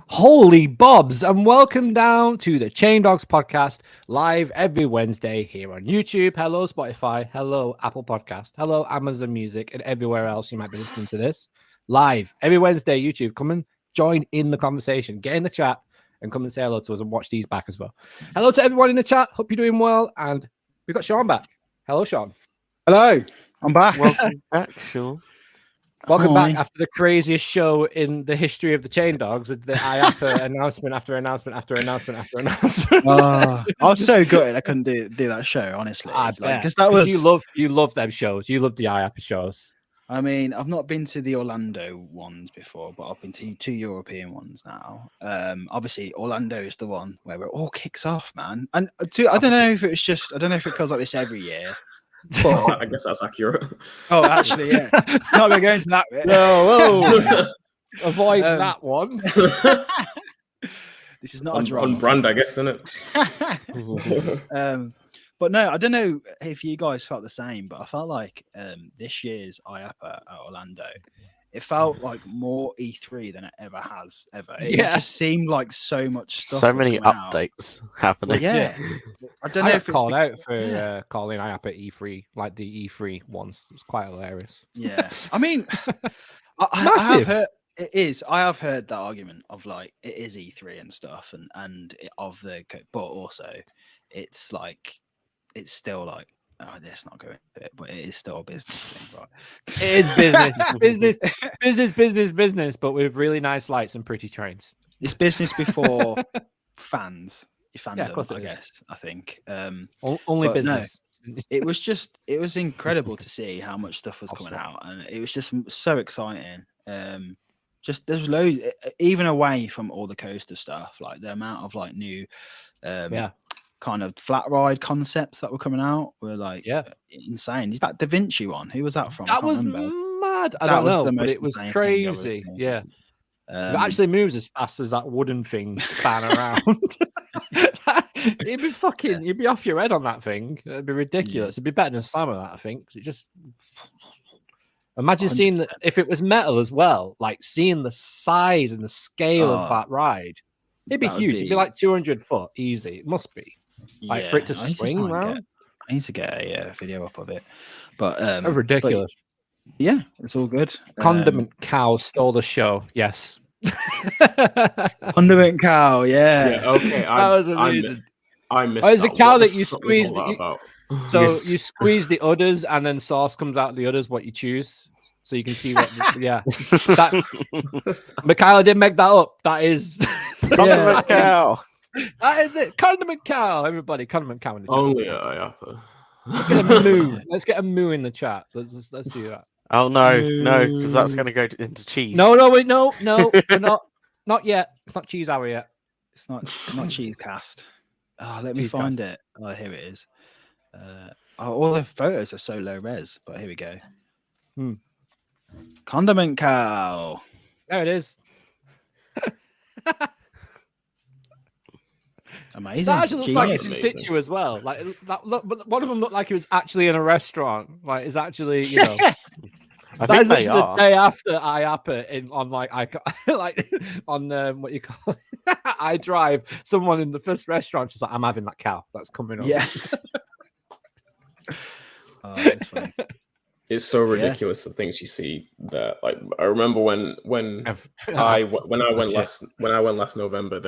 Holy Bobs, and welcome down to the Chain Dogs podcast, live every Wednesday here on YouTube. Hello, Spotify. Hello, Apple Podcast. Hello, Amazon Music, and everywhere else you might be listening to this. Live every Wednesday, YouTube. Come and join in the conversation. Get in the chat and come and say hello to us and watch these back as well. Hello to everyone in the chat. Hope you're doing well. And we've got Sean back. Hello, Sean. Hello, I'm back. Welcome back, Sean. Welcome back after the craziest show in the history of the Chain Dogs with the IAPA announcement after announcement after announcement after announcement. I was so gutted I couldn't do that show, honestly. Because that was you love them shows. You love the IAPA shows. I mean, I've not been to the Orlando ones before, but I've been to two European ones now. Obviously, Orlando is the one where it all kicks off, man. And I don't know if it feels like this every year. But I guess that's accurate. Oh, actually, yeah. Not gonna go into that bit. No, avoid that one. This is not a drama. On brand, I guess, isn't it? But no, I don't know if you guys felt the same, but I felt like this year's IAPA at Orlando, it felt like more E3 than it ever has. It just seemed like so much stuff. So many updates happening. Well, yeah. I don't know if it's called out for calling IAPA E3, like the E3 ones. It was quite hilarious. Yeah. I mean, I have heard it is. I have heard that argument of like it is E3 and stuff, but also it's like it's still like. Oh, let's not go into it, but it is still a business thing, right? It is business, but with really nice lights and pretty trains. It's business before fandom, I guess. I think. Only business. No, it was incredible to see how much stuff was coming out, and it was just so exciting. There's loads, even away from all the coaster stuff, like the amount of like new, kind of flat ride concepts that were coming out were like insane. Is that Da Vinci one? Who was that from? That was mad. I don't know, but it was crazy. Yeah. It actually moves as fast as that wooden thing span around. You'd be off your head on that thing. It'd be ridiculous. It'd be better than Slammer, that I think. It just imagine 100%. Seeing that if it was metal as well, like seeing the size and the scale of that ride. It'd be huge. It'd be like 200 foot easy. It must be. Like for it to swing around. I need to get a video up of it. But ridiculous. But, yeah, it's all good. Condiment Cow stole the show. Yes. Condiment Cow, yeah. Okay. That was amazing. I missed. It's a cow that you squeeze. You squeeze the udders, and then sauce comes out of the udders. What you choose, so you can see what. Michaela didn't make that up. That is Condiment Cow. That is it. Condiment Cow. Everybody, Condiment Cow in the chat. Only at IAPA. Let's get a moo. Let's get a moo in the chat. Let's do that. Oh no, because that's going to go into cheese. No, wait, no, we're not yet. It's not cheese hour yet. It's not cheese cast. Oh, let me find it. Oh, here it is. All the photos are so low res, but here we go. Condiment Cow. There it is. Amazing. That actually looks like it's in situ as well. Like that. Look, but one of them looked like it was actually in a restaurant. Like it's actually, I think they are. The day after IAPA on what you call it? iDrive. Someone in the first restaurant is like, I'm having that cow that's coming up. Yeah. Oh, that's funny. It's so ridiculous the things you see there. Like I remember when I went last November,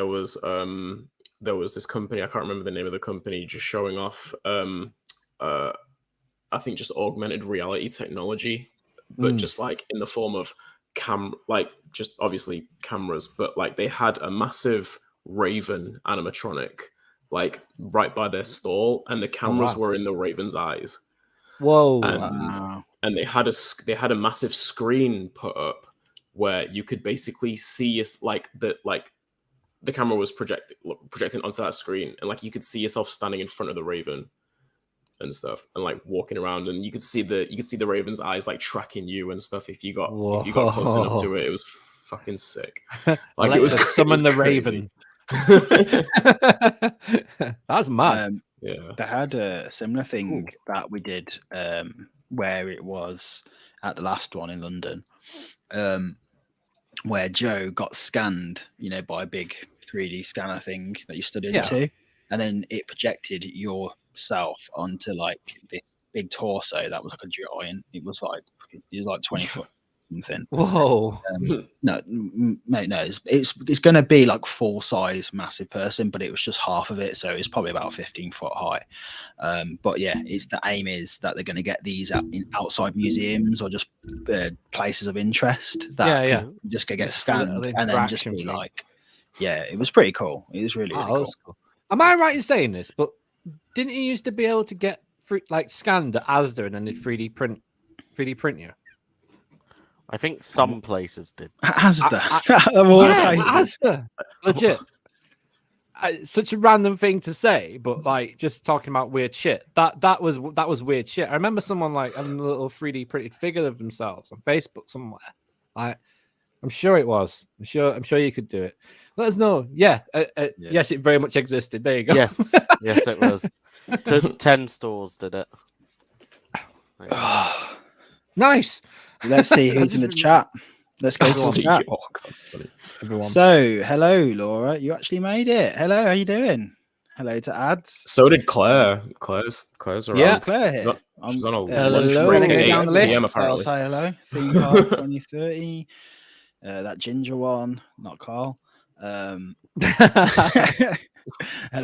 there was this company, I can't remember the name of the company, just showing off I think just augmented reality technology, but just like in the form of just obviously cameras, but like they had a massive Raven animatronic like right by their stall, and the cameras were in the Raven's eyes. Whoa! And they had a massive screen put up where you could basically see the camera was projecting onto that screen, and like you could see yourself standing in front of the Raven, and stuff, and like walking around, and you could see the raven's eyes like tracking you and stuff if you got close enough to it. It was fucking sick. Like it was summon the crazy. raven. That's mad. Yeah, they had a similar thing that we did where it was at the last one in London, where Joe got scanned, by a big 3D scanner thing that you stood into, and then it projected yourself onto like this big torso that was like a giant. It was like 20 foot something. Whoa! No, mate, no. It's going to be like full size, massive person, but it was just half of it, so it's probably about 15 foot high. But yeah, the aim is that they're going to get these in outside museums or just places of interest that just go get scanned and then just be like, yeah, it was pretty cool. It was really cool. Am I right in saying this? But didn't you used to be able to get scanned at Asda and then they'd 3D print you? I think some places did. Asda. Asda. Legit. Such a random thing to say, but like just talking about weird shit. That was weird shit. I remember someone like having a little 3D printed figure of themselves on Facebook somewhere. I'm sure it was. I'm sure you could do it. Let us know. Yeah. Yes, it very much existed. There you go. Yes, it was. 10 stores did it. Nice. Let's see who's in the chat. Let's go to the chat. So, hello, Laura. You actually made it. Hello, how you doing? Hello to ads. So did Claire. Claire's around. Yeah, Claire here. She's on a lunch break. We're going to go down the list. Apparently. I'll say hello. Theme Park 2030. That ginger one, not Carl. Hello,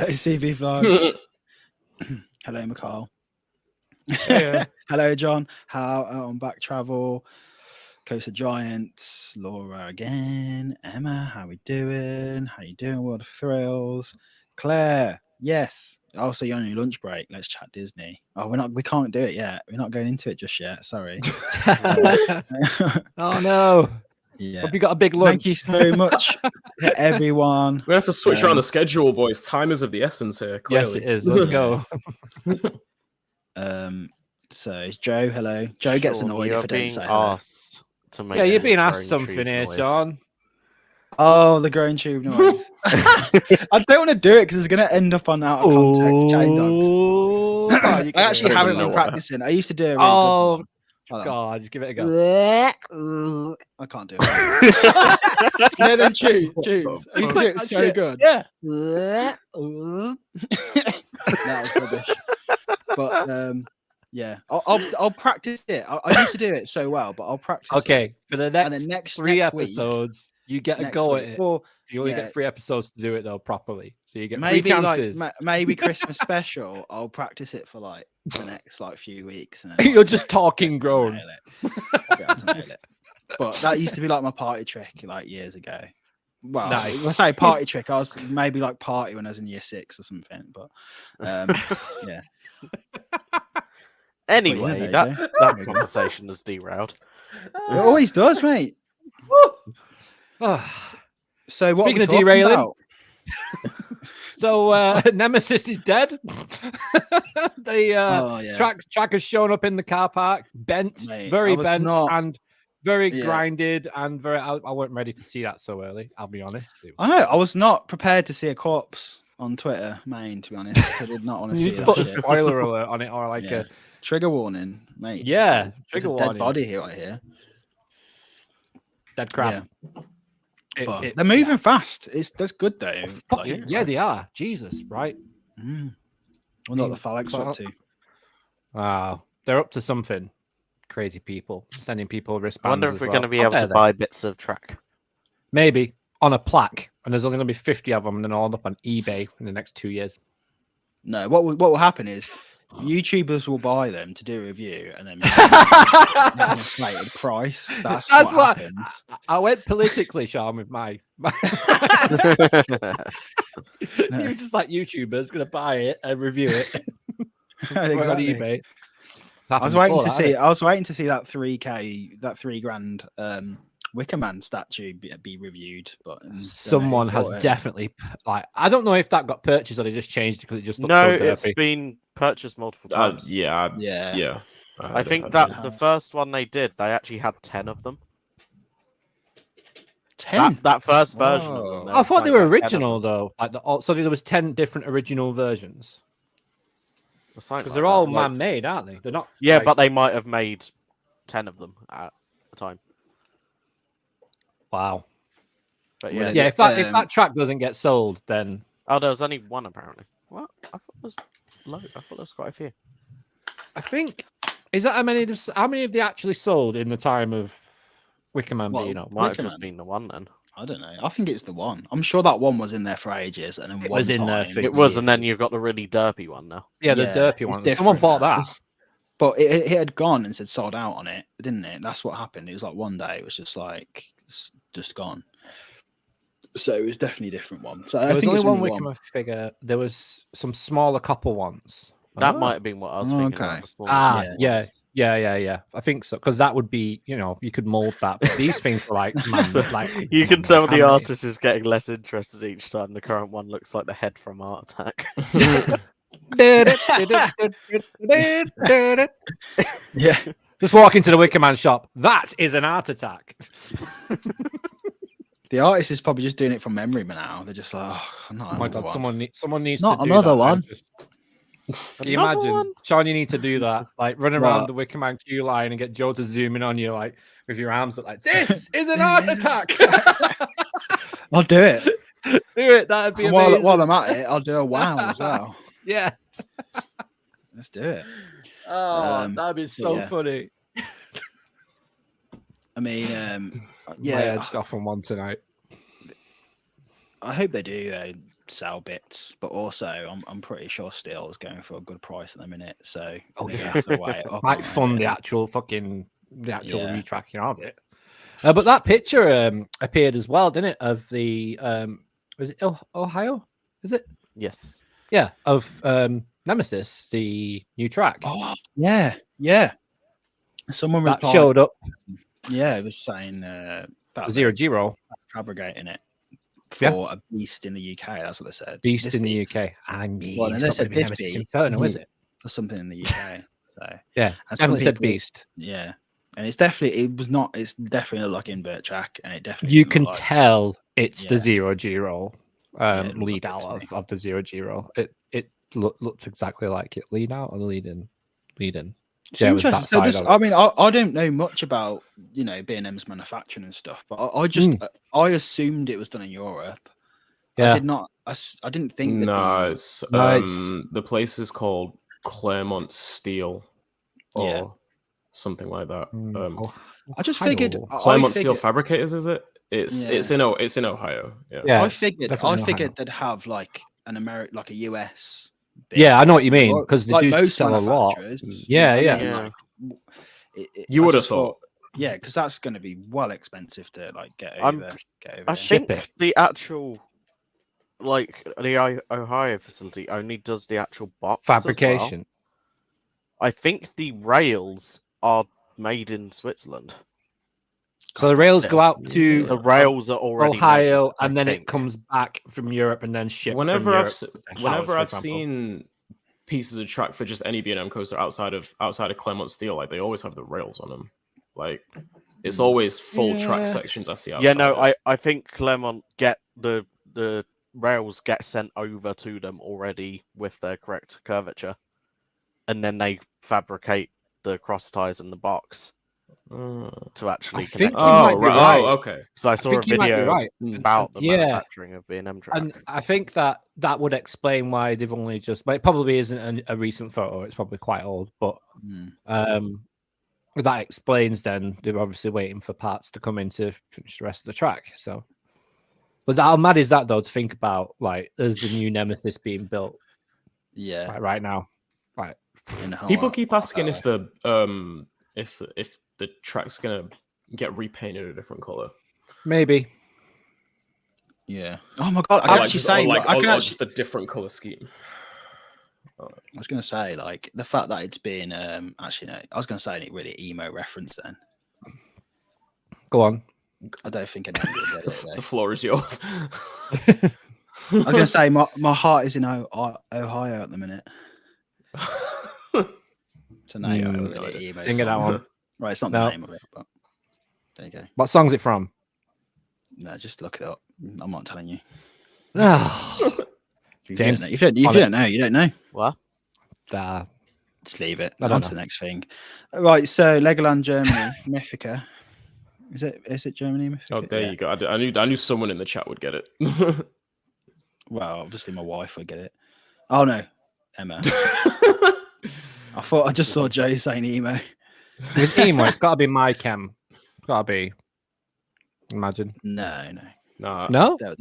CV Vlogs. Hello, McCall. Yeah. Hello, John. How on back travel? Coast of Giants. Laura again. Emma, how we doing? How you doing? World of Thrills. Claire, yes. Also, you're on your lunch break. Let's chat Disney. Oh, we can't do it yet. We're not going into it just yet. Sorry. Oh no. Yeah. Hope you got a big lunch. Thank you so much to everyone. We have to switch around the schedule, boys. Time is of the essence here. Clearly. Yes, it is. Let's go. So it's Joe. Hello. Joe gets annoyed if I don't say hello. You're being asked something here, Sean. Oh, the grown tube noise. I don't want to do it because it's going to end up on out of context chain dogs. I actually haven't been practicing. I used to do it. Really God, just give it a go. I can't do it. No, then choose. I used to do it so good. Yeah. That was rubbish. But yeah, I'll practice it. I used to do it so well, but I'll practice. Okay, for the next, next 3 episodes, you get a go at it. Well, you only get 3 episodes to do it though properly, so you get maybe 3 chances. Maybe Christmas special. I'll practice it for like the next few weeks, and then you're just talking grown. But that used to be like my party trick, like years ago. Well, nice. When I say party trick, I was maybe like party when I was in year 6 or something. But yeah. Anyway, that conversation is derailed. It always does, mate. So what? Speaking of derailing, so Nemesis is dead. The track has shown up in the car park, bent, very bent, and very grinded, and very. I wasn't ready to see that so early. I'll be honest. I know. I was not prepared to see a corpse on Twitter, to be honest. I did not want to see. You need to put a spoiler alert on it, or like a trigger warning, mate. Yeah, trigger warning. Dead body here, right here. Dead crab. Yeah. They're moving fast. That's good though. They are. Jesus, right? I wonder what the Phalanx are up to. Wow, they're up to something. Crazy people sending people wristbands. I wonder if we're going to be able to buy bits of track. Maybe on a plaque, and there's only going to be 50 of them, and then all up on eBay in the next 2 years. No, what will happen is YouTubers will buy them to do a review, and then inflated price. That's what happens. I went politically, Sean, with my. He was just like YouTubers going to buy it and review it. Exactly. On eBay. I was waiting to see that 3K, that $3,000 Wicker Man statue be reviewed, but Someone has definitely like. I don't know if that got purchased or they just changed it because it just looks No, so it's derpy. been purchased multiple times. Yeah. I think that the first one they did, they actually had 10 of them. 10. That first version of them. Whoa. there I was thought they something were like 10 of original them. though. Like so there was 10 different original versions Or something because like they're that. all Like- man-made, aren't they? They're not. Yeah, like- but they might have made 10 of them at a time. wow. But Well, yeah. Yeah, if that track doesn't get sold, then Oh, there was only one apparently. What? I thought there was loads. I thought there was quite a few. I think is that how many have they actually sold in the time of Wicker Man Well, being up? Might Wicker have just Man. been the one then. I don't know. I think it's the one. I'm sure that one was in there for ages, and then It one was in there time- for It was, and then years. you've got the really derpy one now. Yeah, the Yeah, derpy it's one. Someone different bought now. that. But it had gone and said sold out on it, didn't it? That's what happened. It was like one day it was just like it's just gone. So it was definitely a different one. So I There was think only it's one only Wicker Man figure. There was some smaller couple ones. That Oh. might have been what I was Oh, thinking. okay. Of, the small Yeah, ones. yeah. I think so because that would be, you could mold that. But these things are like, man, So like you can tell the how many- artist is getting less interested each time. The current one looks like the head from Art Attack. Yeah. Just walk into the Wicker Man shop. That is an Art Attack. The artist is probably just doing it from memory now. They're just like, oh, not Oh my another god, one. someone needs Not to do another that one. and just- Can you Another imagine, one? Sean? You need to do that, like run around What? the Wicker Man queue line and get Joe to zoom in on you, like with your arms up, like this is an Art Attack. I'll do it. Do it. That'd be And amazing. while I'm at it, I'll do a wow as well. Yeah. Let's do it. Oh, that'd be so yeah. funny. I mean, My yeah, head's off on one tonight. I hope they do sell bits, but also I'm pretty sure steel is going for a good price at the minute. So Oh, they're gonna yeah. have to weigh it up, Might aren't they, fund the really? actual Yeah. retracking of it. But that picture appeared as well, didn't it? Of the was it Ohio? Is it? Yes. Yeah, of Nemesis, the new track Oh yeah. Someone that replied, showed up. Yeah, it was saying that Zero they're Giro fabricating it Yeah. for a beast in the UK. That's what they said. Beast This in the beast UK. I mean, Well, and it's they not said gonna be this Nemesis beast. Inferno, is it? for something in the UK. So Yeah, and some definitely said people- Beast. Yeah, and it's definitely it's definitely like invert track, and it definitely You doesn't can look like- tell it's the Yeah. Zero Giro it looked lead good out to me. of the Zero Giro. It looked exactly like it. Lead out or lead in? Lead in. It's Yeah, it was that interesting. So this, side of I mean, I don't know much about B&M's manufacturing and stuff, but I just I assumed it was done in Europe. Yeah. I did not. I didn't think. that No, the- it's, No, it's- the place is called Claremont Steel, or Yeah. something like that. Oh, I just Ohio. figured Claremont I Steel figured, Fabricators, is it? It's Yeah. it's in Ohio. Yeah. Yeah, I it's figured definitely Ohio. they'd have like an American, like a US. bit. Yeah, I know what you mean Or- because they like do most sell a lot. manufacturers, Yeah, you know what I yeah. mean? Like, You I would have just thought. yeah, because that's going to be well expensive to like get I'm- over. Get over I here. Ship think it. the actual, like the Ohio facility, only does the actual box as well. Fabrication. I think the rails are made in Switzerland. So the rails go out to The rails are already Ohio, made, I and then it think. comes back from Europe and then shipped. Whenever from I've Europe s- to Howard, whenever for I've example. seen pieces of track for just any B&M coaster outside of Claremont Steel, like they always have the rails on them. Like it's always full track Yeah. sections I see outside. Yeah, no, it. I think Claremont get the rails get sent over to them already with their correct curvature, and then they fabricate the cross ties in the box to actually I connect. think you might Oh, be right. right. Oh, okay. Because I saw a think you might be video right. about the Yeah. manufacturing of B&M track. And I think that would explain why they've only just. But it probably isn't a recent photo. It's probably quite old. But that explains then they're obviously waiting for parts to come in to finish the rest of the track. So, but how mad is that though to think about? Like, there's the new Nemesis being built Yeah, right now. Right. People keep asking if the track's gonna get repainted a different color. Maybe. Yeah. Oh my god! I can actually say, like, I can or actually. just a different color scheme. I was going to say, like the fact that it's been actually, no, I was going to say it really emo reference then. Go on. I don't think anyone will get it. The Though. floor is yours. I was gonna say my heart is in Ohio at the minute. So no, Didn't get that one. Right, it's not the name of it, but there you go. What song's it from? No, just look it up. I'm not telling you. James, if you don't know, you don't know. What? Just leave it. I don't On know. to the next thing. Right, so Legoland Germany, Mythica. Is it Germany? Mythica? Oh, there you go. I knew someone in the chat would get it. Well, obviously my wife would get it. Oh no, Emma. I just saw Joe saying emo. If it's emo, it's got to be My Chem. It's got to be. Imagine. No. Nah. No? They're-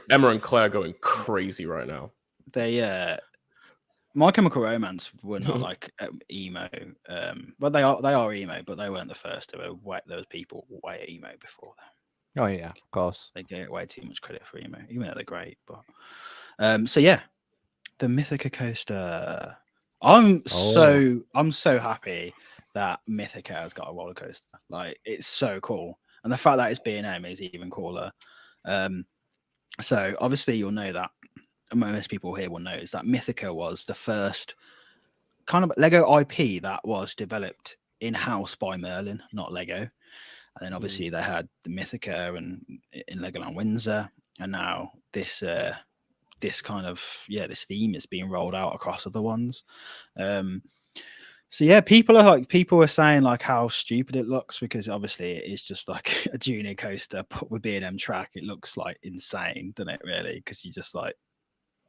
Emma and Claire are going crazy right now. They My Chemical Romance were not like emo. Well, they are emo, but they weren't the first. There was people way emo before them. Oh, yeah, of course. They get way too much credit for emo, even though they're great. But so yeah, the Mythica coaster. I'm so happy that Mythica has got a roller coaster. Like, it's so cool, and the fact that it's B&M is even cooler. So obviously you'll know that. Most people here will know is that Mythica was the first kind of Lego IP that was developed in-house by Merlin, not Lego. And then obviously they had the Mythica and in Legoland Windsor, and now this kind of this theme is being rolled out across other ones. So yeah, people are saying like how stupid it looks, because obviously it is just like a junior coaster but with B&M track. It looks like insane, doesn't it? Really, because you just like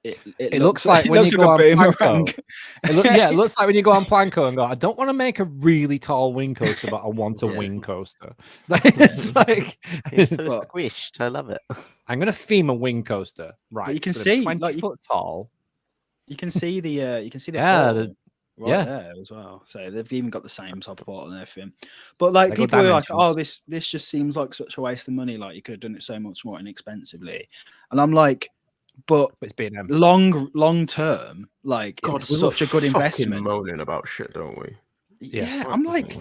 it looks like when you go on Planko. It looks like when you go on Planko and go, I don't want to make a really tall wing coaster, but I want a wing coaster. It's so squished. I love it. I'm gonna theme a wing coaster, right? But you can see 20 foot tall. You can see the there as well. So they've even got the same type of portal and everything. But like people are like, oh, this just seems like such a waste of money. Like, you could have done it so much more inexpensively. And I'm like, but it's been long term, like, God, it's such a good investment. Moaning about shit, don't we? Yeah, I'm like,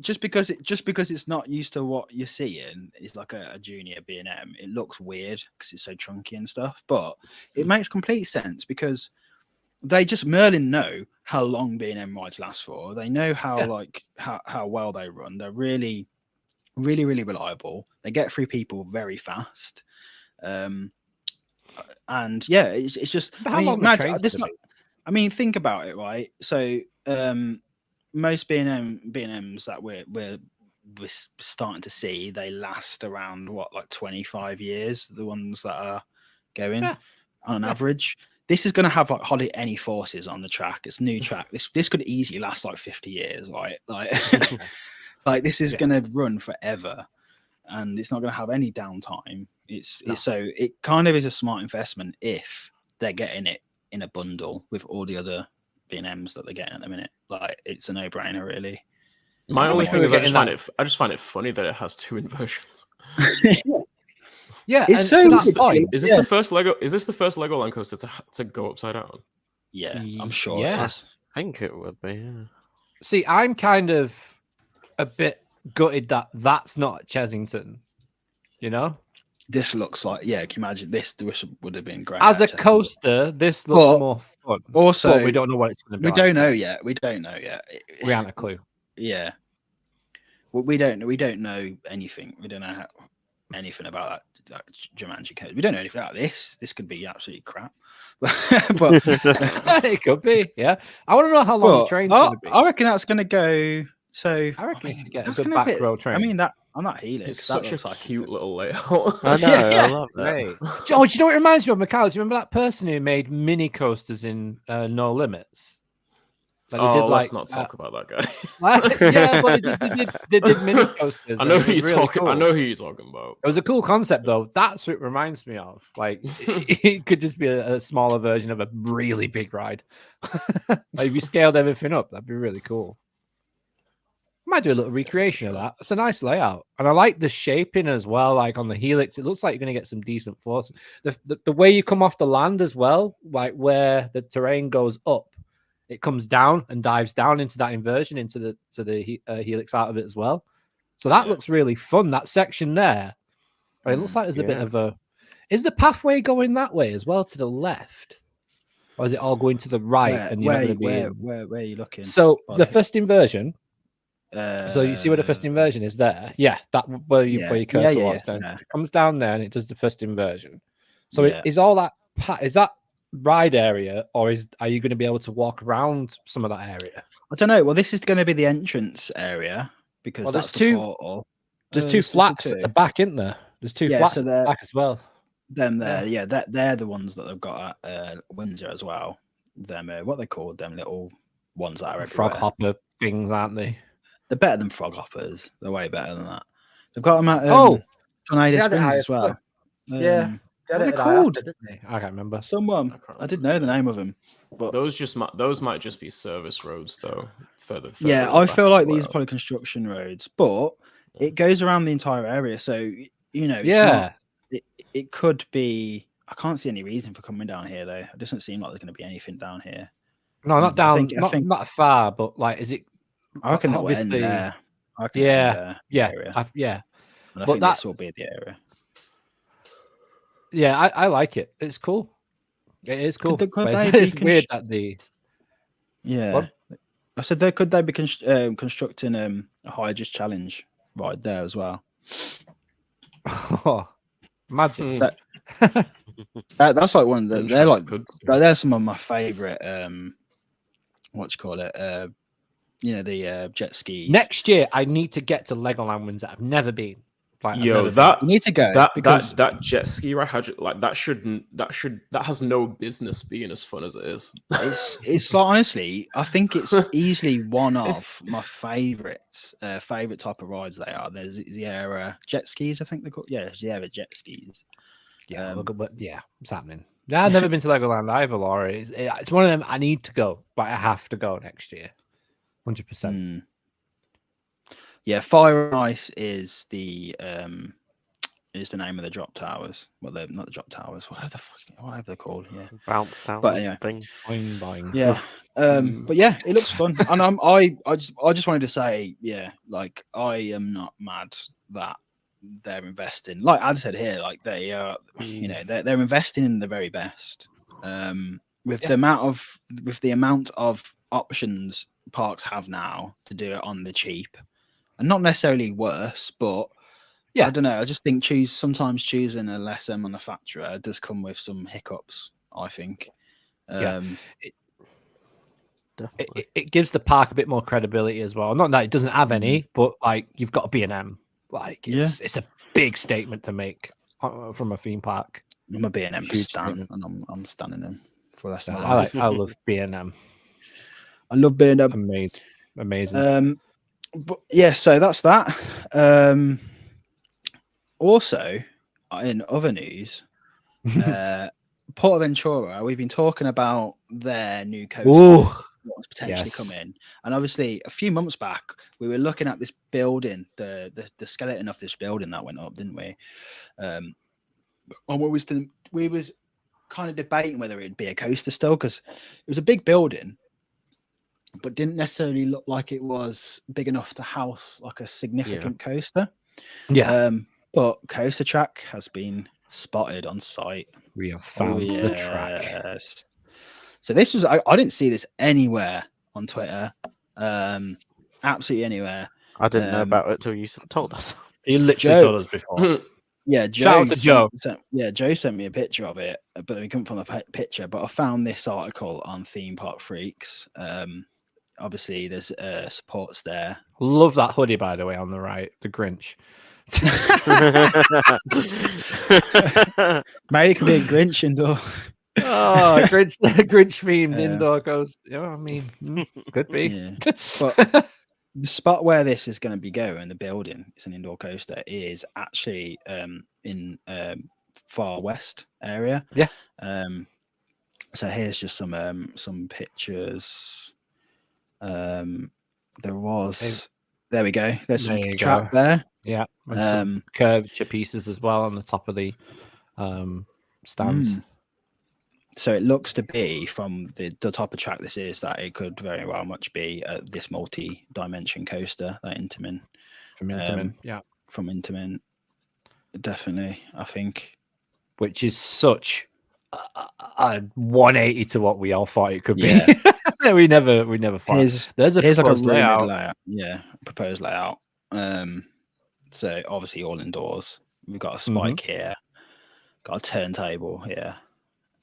just because it's not used to what you're seeing, it's like a junior B&M. It looks weird because it's so chunky and stuff, but it makes complete sense because Merlin know how long B&M rides last for. They know how how well they run. They're really, really, really reliable. They get through people very fast. And yeah, it's just. I mean, think about it, right? So most B&Ms that we're starting to see, they last around like 25 years. The ones that are going on average. This is going to have like hardly any forces on the track. It's new track. This could easily last like 50 years, right? Like, like this is going to run forever, and it's not going to have any downtime. So it kind of is a smart investment if they're getting it in a bundle with all the other B&Ms that they're getting at the minute. Like, it's a no-brainer, really. My only thing is I just find it funny that it has two inversions. Yeah, it's so. Is this the first Lego? Is this the first Legoland coaster to go upside down? Yeah, I'm sure. Yes, I think it would be. Yeah. See, I'm kind of a bit gutted that that's not at Chessington. You know, this looks like can you imagine this would have been great as a coaster. This looks more fun. Also, but we don't know what it's going to be. We don't know yet. We don't know yet. We haven't a clue. Yeah, well, we don't know anything. We don't know anything about that Jumanji code. We don't know anything about this. This could be absolutely crap. But it could be. Yeah, I want to know how long the train's going to be. I reckon that's going to go. So I reckon if you get a good back row train. I mean that on that Helix. It's such a cute little layout. I know. I love that. Oh, do you know what it reminds me of, Mikhail? Do you remember that person who made mini coasters in No Limits? Like let's not talk about that guy. Yeah, but they did mini coasters. I know who you're talking. Cool. I know who you're talking about. It was a cool concept, though. That's what it reminds me of. Like, it could just be a smaller version of a really big ride. Like, if you scaled everything up, that'd be really cool. I might do a little recreation of that. It's a nice layout, and I like the shaping as well. Like on the Helix, it looks like you're going to get some decent force. The way you come off the land as well, like where the terrain goes up. It comes down and dives down into that inversion into the Helix out of it as well. So that Yeah. looks really fun. That section there. It looks like there's a bit Yeah. of a. Is the pathway going that way as well to the left, or is it all going to the right? Where And you're not where going to be where, in? where are you looking? So By the first inversion. uh, So you see where the first inversion is there? Yeah, that where you yeah, where your cursor yeah, walks yeah, down. yeah. It comes down there and it does the first inversion. So Yeah. is all that is that ride area, or are you going to be able to walk around some of that area? I don't know. Well, this is going to be the entrance area because Well, that's there's the two- portal. There's two There's the flats at two. the back, isn't there? There's two Yeah, flats so at the they're- back as well. Them there, yeah, they're the ones that they've got at Windsor as well. Them, what they called them little ones that are Frog everywhere. hopper things, aren't they? They're better than frog hoppers. They're way better than that. They've got them at Oh, Tornado yeah, the Springs IFA. as well. Yeah. What are they called? Didn't they? I can't remember. Someone can't I didn't know the name of them, but Those might just be service roads though. Further yeah, at the I back feel as like these are well. probably construction roads, but it goes around the entire area. So you know, it's Yeah. not, it could be. I can't see any reason for coming down here though. It doesn't seem like there's going to be anything down here. No, not I down. think- I not think- not far, but like, is it? I reckon it'll end obviously. there. I reckon Yeah, it'll end there, Yeah, area. yeah, And I but think that- this will be the area. yeah. I like it. It's cool. It is cool. Could But they it's be weird that the Yeah. What? I said could they be constructing a Hydras challenge right there as well? imagine. That- That's like one of the, they're like Could- they're some of my favorite what you call it the jet skis. Next year, I need to get to Legoland Windsor. I've never been. Like, I've Yo, never that you need to go that because that jet ski ride that has no business being as fun as it is. it's like, honestly, I think it's easily one of my favorite type of rides they are. There's the jet skis, I think they're called. Yeah, the jet skis. Yeah, look at what. Yeah, it's happening. Yeah, I've never been to Legoland either, Laura. It's one of them. I need to go, but I have to go next year. 100%. Mm. Yeah, Fire and Ice is the name of the drop towers. Well, they're not the drop towers. Whatever they're called. Yeah. Bounce down But anyway. things. Boing, boing. Yeah. But yeah, it looks fun. And I just wanted to say, yeah, like I am not mad that they're investing. Like I said here, like they are, they're investing in the very best. With the amount of options parks have now to do it on the cheap, and not necessarily worse, but Yeah. I don't know. I just think sometimes choosing a lesser manufacturer does come with some hiccups, I think. Yeah. Definitely. It gives the park a bit more credibility as well. Not that it doesn't have any, but like you've got a B&M. Like it's a big statement to make from a theme park. I'm a B&M Huge stan, statement. and I'm standing in for the rest of my I life. love B&M. I love B&M. Amazing. But yeah, so that's that. Also, in other news, Portaventura, we've been talking about their new coaster Ooh, what's potentially yes. come in, and obviously a few months back we were looking at this building, the skeleton of this building that went up, didn't we? And we was kind of debating whether it'd be a coaster still, because it was a big building, but didn't necessarily look like it was big enough to house like a significant coaster. Yeah, But Coaster Track has been spotted on site. we have found the track. Yes. So this was I didn't see this anywhere on Twitter. Absolutely anywhere. I didn't know about it till you told us. You literally Joe- told us before. Yeah, Joe. Shout out to Joe. Joe sent me a picture of it, but we couldn't find the picture. But I found this article on Theme Park Freaks. Obviously, there's supports there. Love that hoodie, by the way, on the right, the Grinch. Maybe it could be a Grinch indoor. Oh, Grinch themed Yeah. indoor coaster. Yeah, I mean, could be. Yeah. But the spot where this is going to be going, the building, it's an indoor coaster, is actually in far west area. Yeah. So here's just some pictures. There we go. There's some There you track go. there. Yeah, and some curvature pieces as well on the top of the stands. So it looks to be from the type of track this is that it could very well much be this multi-dimension coaster that Intamin from Intamin, yeah, from Intamin, definitely. I think, which is such a 180 to what we all thought it could be. Yeah. we never thought. here's There's a like a proposed rumored layout. layout. Yeah, proposed layout. So obviously all indoors. We've got a spike here, got a turntable here.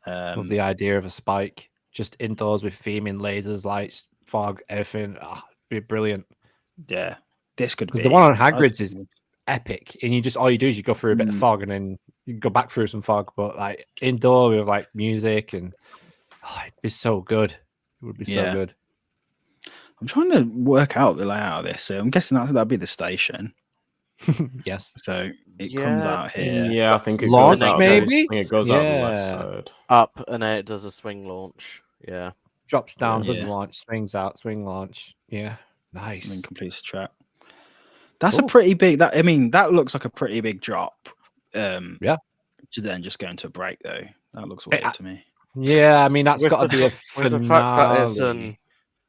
Love the idea of a spike just indoors with theming, lasers, lights, fog, everything. Be brilliant. Yeah, this could be. Because the one on Hagrid's is epic, and you just all you do is you go through a bit of fog, and then you go back through some fog. But like indoor with like music, and it'd be so good. It would be so good. I'm trying to work out the layout of this. So I'm guessing that'd be the station. Yes. So it comes out here. Yeah, I think it Launch, goes out. maybe? I think it goes out the left side. Up, and then it does a swing launch. Yeah. Drops down, does Yeah. launch, swings out, swing launch. Yeah. Nice. And then completes the track. That's a pretty big. That looks like a pretty big drop. Yeah. To then just go into a break though. That looks weird to me. Yeah, I mean that's got to be a with the fact that it's finale.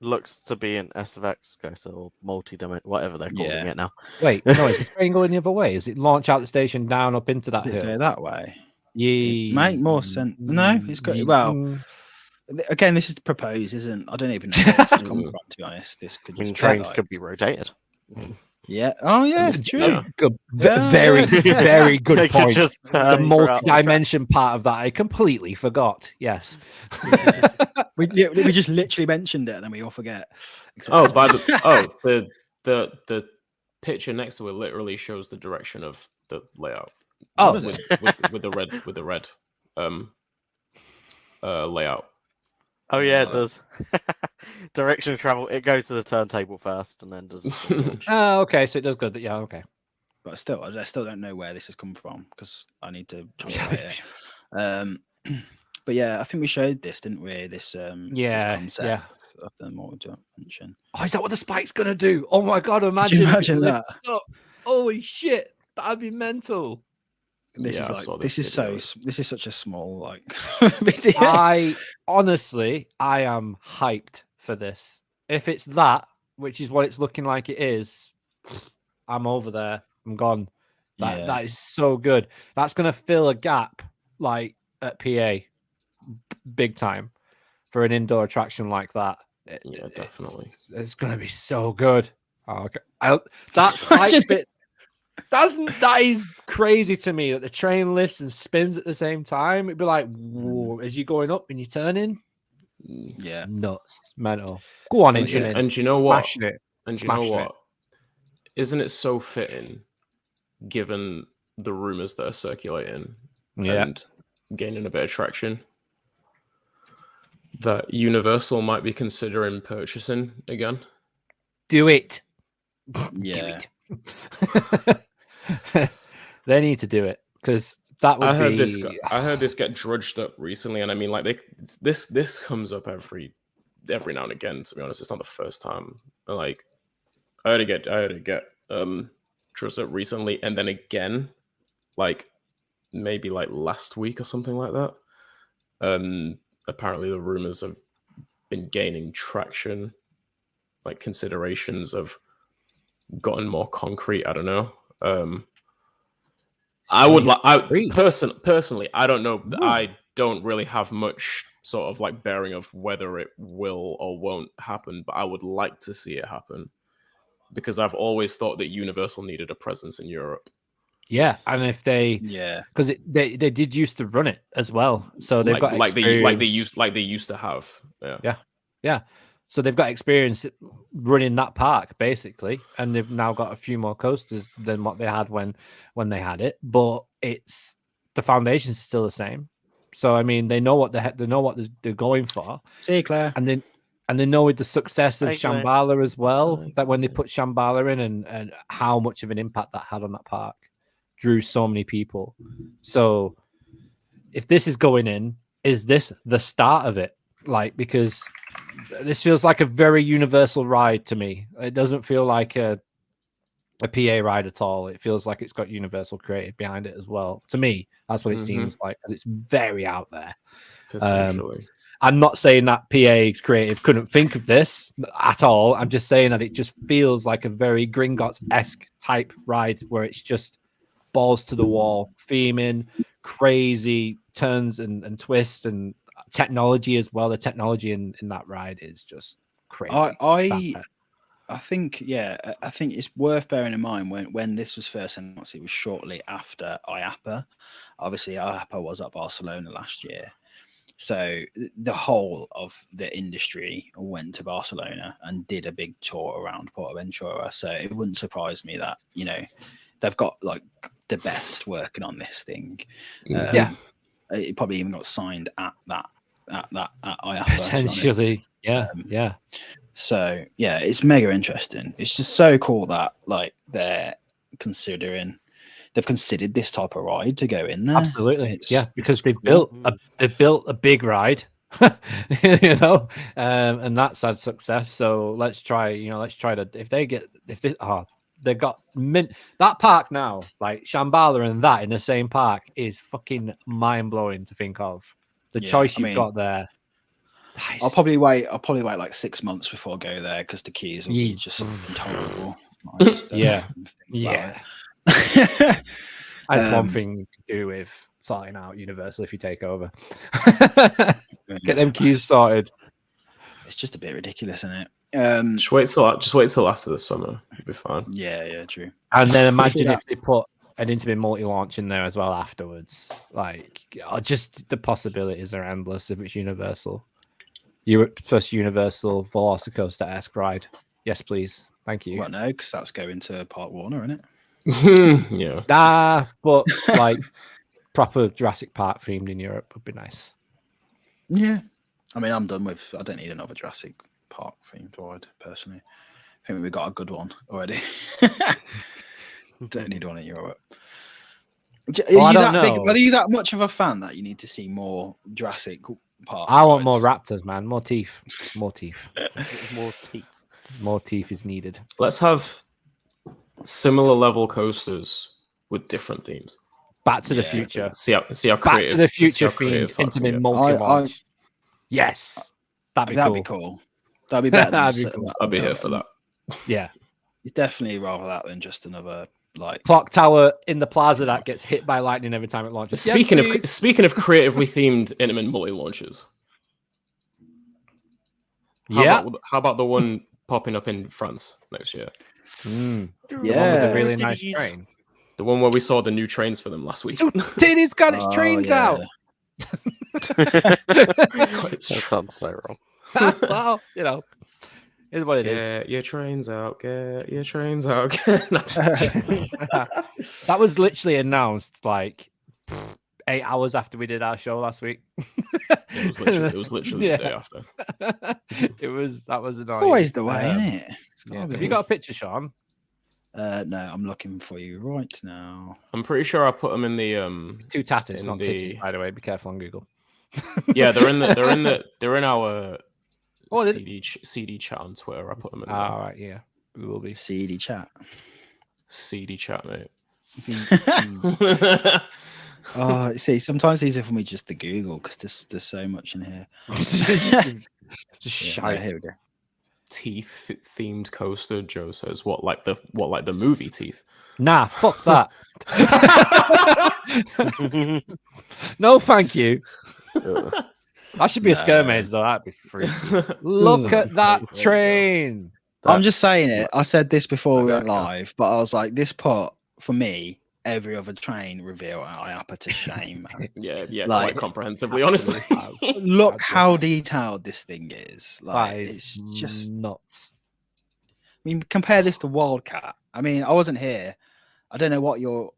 looks to be an SFX so or multi-dimensional, whatever they're calling it now. Wait, no, is the train going the other way? Is it launch out the station down up into that Did it hill? go that way? Yeah, Make more sense. No, it's got well. Again, this is proposed, isn't? I don't even know where this has come from. To be honest, this could just trains could be rotated. Yeah. Oh yeah. True. Yeah. Good. Very, very good point. The multi-dimension part of that I completely forgot. Yes. Yeah. we just literally mentioned it, and then we all forget. The picture next to it literally shows the direction of the layout. Oh, with the red layout. Oh yeah, it does. Direction of travel. It goes to the turntable first, and then does a swing launch. Oh, okay. So it does good. Yeah, okay. But I still don't know where this has come from because I need to translate it. But yeah, I think we showed this, didn't we? This this concept of the multi-dimension. Oh, is that what the spike's gonna do? Oh my god! Imagine that. Holy shit! That'd be mental. This is such a small video. I am hyped for this. If it's that, which is what it's looking like it is, I'm over there. I'm gone. That is so good. That's gonna fill a gap like at PA, big time, for an indoor attraction like that. Yeah, definitely. It's gonna be so good. Oh, okay. That's hype bit. That is crazy to me that the train lifts and spins at the same time. It'd be like, whoa, as you're going up and you're turning. Yeah, nuts, mental. Go on, and you know what? Isn't it so fitting, given the rumors that are circulating and gaining a bit of traction, that Universal might be considering purchasing again? Do it. Yeah. Do it. They need to do it because that would I heard this get drudged up recently, and I mean, like this comes up every now and again. To be honest, it's not the first time. Like I heard it get drudged up recently, and then again, like maybe like last week or something like that. Apparently, the rumors have been gaining traction. Like considerations have gotten more concrete. I don't know. Personally, I don't know. I don't really have much sort of like bearing of whether it will or won't happen, but I would like to see it happen because I've always thought that Universal needed a presence in Europe. Yes, and if they, because they did used to run it as well, so they've got experience. like they used to have. Yeah. So they've got experience running that park basically, and they've now got a few more coasters than what they had when they had it. But it's the foundation's still the same. So I mean, they know what they're going for. See you, Claire. And they know with the success of Shambhala as well, that when they put Shambhala in and how much of an impact that had on that park, drew so many people. So if this is going in, is this the start of it? Like, because this feels like a very Universal ride to me. It doesn't feel like a PA ride at all. It feels like it's got Universal creative behind it as well. To me, that's what it seems like, because it's very out there. I'm not saying that PA creative couldn't think of this at all. I'm just saying that it just feels like a very Gringotts-esque type ride where it's just balls to the wall, theming, crazy turns and twists, and technology as well. The technology in that ride is just crazy. I think it's worth bearing in mind when this was first announced, it was shortly after IAPA. Obviously, IAPA was at Barcelona last year. So the whole of the industry went to Barcelona and did a big tour around PortAventura. So it wouldn't surprise me that, you know, they've got like the best working on this thing. It probably even got signed at IAPA. Potentially. Yeah. So yeah, it's mega interesting. It's just so cool that like they've considered this type of ride to go in there. Absolutely, because they've built a big ride, you know, and that's had success. So let's try to they've got that park now, like Shambhala and that in the same park is fucking mind blowing to think of. The choice you've got there. Nice. I'll probably wait like 6 months before I go there because the queues will be just intolerable. That's one thing you can do with sorting out Universal if you take over. Get them queues sorted. It's just a bit ridiculous, isn't it? Just wait till after the summer. It'll be fine. Yeah, true. And then imagine if they put an Intamin multi-launch in there as well afterwards. Like, just the possibilities are endless if it's Universal. Europe's first Universal Velocicoaster-esque ride. Yes, please. Thank you. Well, no, because that's going to Park Warner, isn't it? Yeah. Nah, but like proper Jurassic Park themed in Europe would be nice. Yeah. I mean, I don't need another Jurassic Park themed ride, personally. I think we've got a good one already. Don't need one in Europe. Are you that much of a fan that you need to see more Jurassic Park? I want more raptors, man. More teeth. More teeth. More teeth. More teeth is needed. Let's have similar level coasters with different themes. Back to the Future. See how creative. Back to the Future themed Intamin multi-launch. Yes. That'd be cool. That'd be better. I'd be here for that. Yeah. You'd definitely rather that than just another like clock tower in the plaza that gets hit by lightning every time it launches. Speaking of creatively themed Intamin multi-launches. How about the one popping up in France next year? The one with the really nice train. The one where we saw the new trains for them last week. Diddy's got its trains out. That sounds so wrong. Well, you know, is what it is. Get your trains out. Get your trains out. That was literally announced like 8 hours after we did our show last week. It was literally the day after. That was annoying. Always the way, isn't it? Have you got a picture, Sean? No, I'm looking for you right now. I'm pretty sure I put them in the two tatters, not titties, by the way. Be careful on Google. Yeah, they're in our CD chat on Twitter. I put them in. All right, yeah, we will be CD chat. CD chat, mate. Oh, see, sometimes it's easier for me just to Google because there's so much in here. Just shite. Here we go. Teeth themed coaster. Joe says, "What like the movie Teeth?" Nah, fuck that. No, thank you. That should be a scare maze, though. That'd be freaky. Look at that train. I'm just saying it. I said this before we went live, but I was like, this put for me every other train reveal at IAPA to shame. Man. Yeah, like, quite comprehensively, honestly. Look how detailed this thing is. Like, it's just nuts. I mean, compare this to Wildcat. I mean, I wasn't here. I don't know what your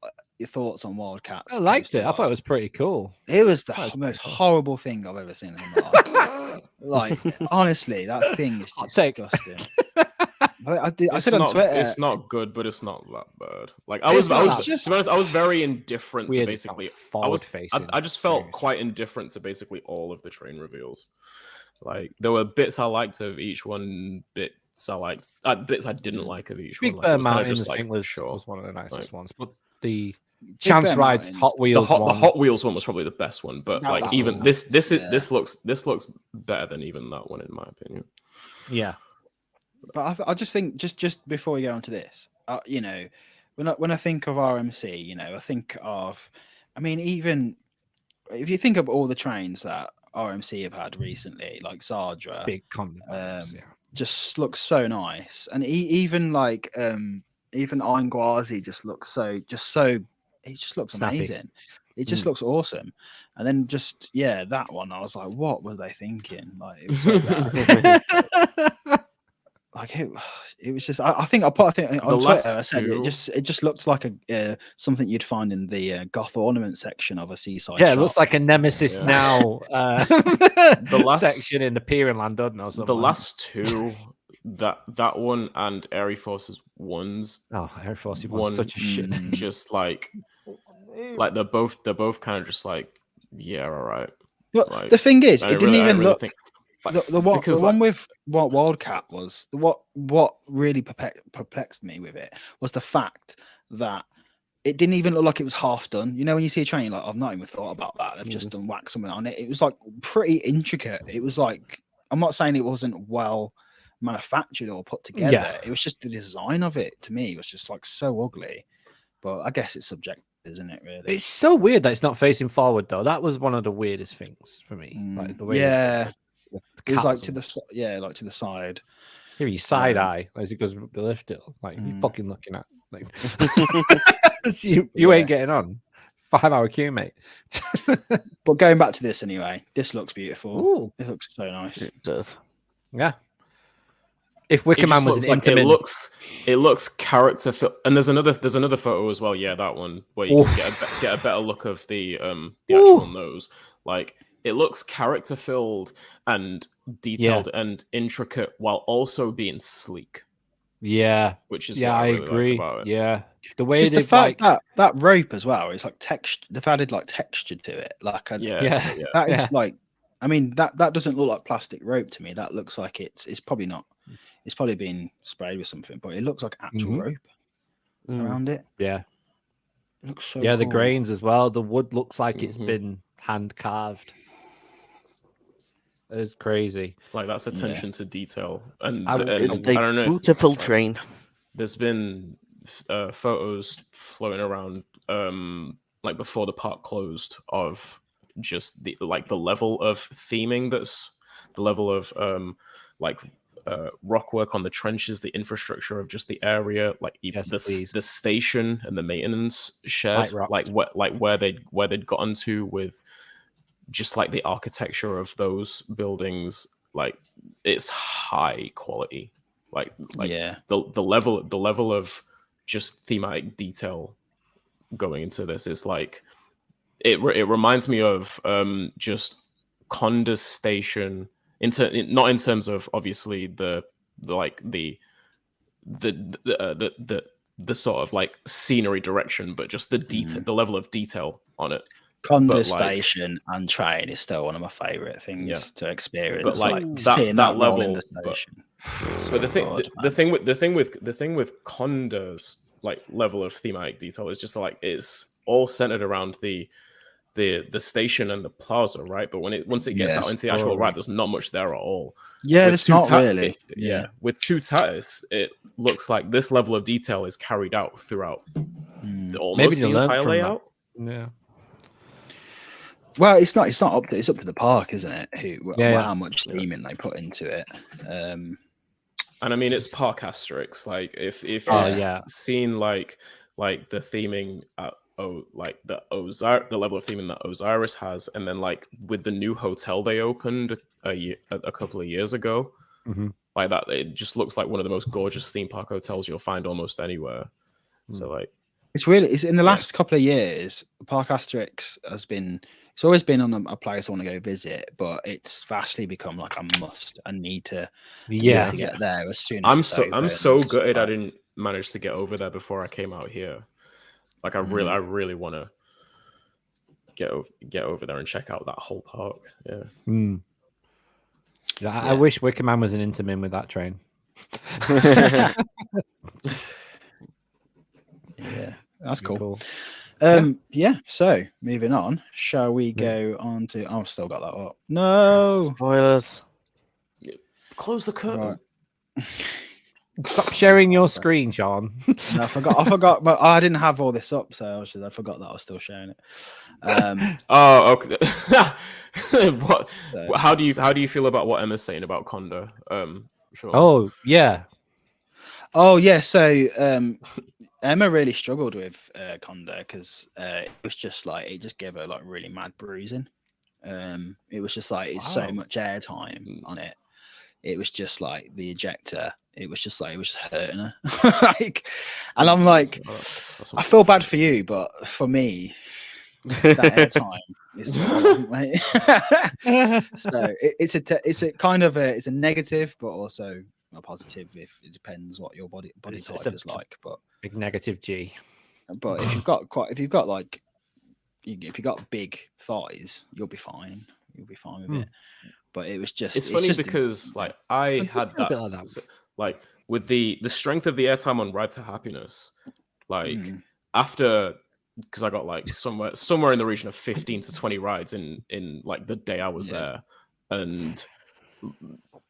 thoughts on Wildcats. I liked it. I thought it was pretty cool. It was the most horrible thing I've ever seen in my life. Like, honestly, that thing is disgusting. I said on Twitter, it's not good, but it's not that bad. Like I was very indifferent to basically. I just felt quite indifferent to basically all of the train reveals. Like there were bits I liked of each one, bits I didn't like of each Big one. Bear Mountain, I think, was one of the nicest ones. But the Chance Bear Rides Mountains. Hot The Wheels Hot, the one. Hot Wheels one was probably the best one, but That like was even cool. this looks better than even that one in my opinion. Yeah. But I just think just before we go on to this, you know, when I think of RMC, you know, I think of, I mean, even if you think of all the trains that RMC have had recently, like Zadra, Big comedy. Yeah. just looks so nice, and even like even Iron Gwazi just looks so it just looks Snappy. amazing. It just looks awesome. And then just that one, I was like, what was they thinking? Like, it was so bad. Like it was just. I think I put. I think on Twitter I said it just looks like a something you'd find in the goth ornament section of a seaside. Yeah, shop. it looks like a Nemesis Yeah. Now The last section in the Pier in London or something. The last two, that one and Air Force's ones, Air Force one one such a shit. just like they're both kind of just like, yeah, all right. But Like, the thing is, I it didn't really even look. think, The one with Wildcat was what really perplexed me with it was the fact that it didn't even look like it was half done. You know, when you see a train, you're like, I've not even thought about that. They've just done wax something on it. It was like pretty intricate. It was like, I'm not saying it wasn't well manufactured or put together. Yeah. It was just the design of it, to me, was just like so ugly. But I guess it's subjective, isn't it, really? It's so weird that it's not facing forward though. That was one of the weirdest things for me. Like the way it was like to caps the side. Here you side eye as it goes up the lift hill. Like you fucking looking at like you ain't getting on. 5-hour queue, mate. But going back to this anyway, this looks beautiful. Ooh. It looks so nice. It does. Yeah. If Wicker Man was an Intamin, it looks character filled. And there's another photo as well. Yeah, that one where you can get a better look of the actual nose. Like, it looks character filled and detailed and intricate while also being sleek. Yeah, which is I really agree. like about it. Yeah, the way Just the they've fact that rope as well, it's like texture. They've added like texture to it. Like that is like, I mean, that doesn't look like plastic rope to me. That looks like it's probably not. It's probably been sprayed with something, but it looks like actual rope around it. Yeah, it looks so. Yeah, cool. the grains as well. The wood looks like it's been hand carved. It's crazy. Like, that's attention to detail, and It's I don't know. Beautiful train. There's been photos floating around, like before the park closed, of just the level of theming. That's the level of rock work on the trenches, the infrastructure of just the area, like even the station and the maintenance shed, like where they'd gotten to with just like the architecture of those buildings. Like, it's high quality. Like the level of just thematic detail going into this is like, it reminds me of just Conda Station, not in terms of obviously the sort of like scenery direction, but just the detail, the level of detail on it. Conda Station and train is still one of my favorite things to experience. But like that level in the station. But the thing with Conda's like level of thematic detail is just like, it's all centered around the station and the plaza, right? But once it gets out into the actual ride, there's not much there at all. Yeah, it's not really. With Two Tatis, it looks like this level of detail is carried out throughout almost the entire layout. Yeah. Well, it's not up to the park, isn't it? How much theming they put into it. And I mean, it's Park Asterix. Like, if you've seen like the theming at the level of theming that Osiris has, and then like with the new hotel they opened a couple of years ago, like that, it just looks like one of the most gorgeous theme park hotels you'll find almost anywhere. So like, it's in the last couple of years, Park Asterix it's always been on a place I want to go visit, but it's vastly become like a must. I need to get there as soon as I'm so gutted I didn't manage to get over there before I came out here. Like, I really want to get over there and check out that whole park. I wish Wicker Man was an Intamin with that train. Yeah, that's cool. Yeah. So moving on, shall we go on to? I've still got that up. No Spoilers. Close the curtain. Right. Stop sharing your screen, Sean. No, I forgot, but I didn't have all this up, so I forgot that I was still sharing it. Oh, okay. What? So- How do you feel about what Emma's saying about Conda? Sure. Oh yeah, Oh yeah, so Emma really struggled with Conda because it was just like it just gave her like really mad bruising. It was just like it's so Wow. much airtime on it. It was just like the ejector. It was just like it was just hurting her. Like, and I'm like, That's I feel bad for you, but for me, that airtime is too long, mate. So it's a kind of it's a negative, but also a positive. If it depends what your body It's type a- is like, big negative G. but if you've got big thighs, you'll be fine. You'll be fine with it. But it was just it's funny just because like I had a bit that, like that. like with the strength of the airtime on Ride to Happiness, like Mm. after, because I got like somewhere in the region of 15 to 20 rides in like the day I was there, and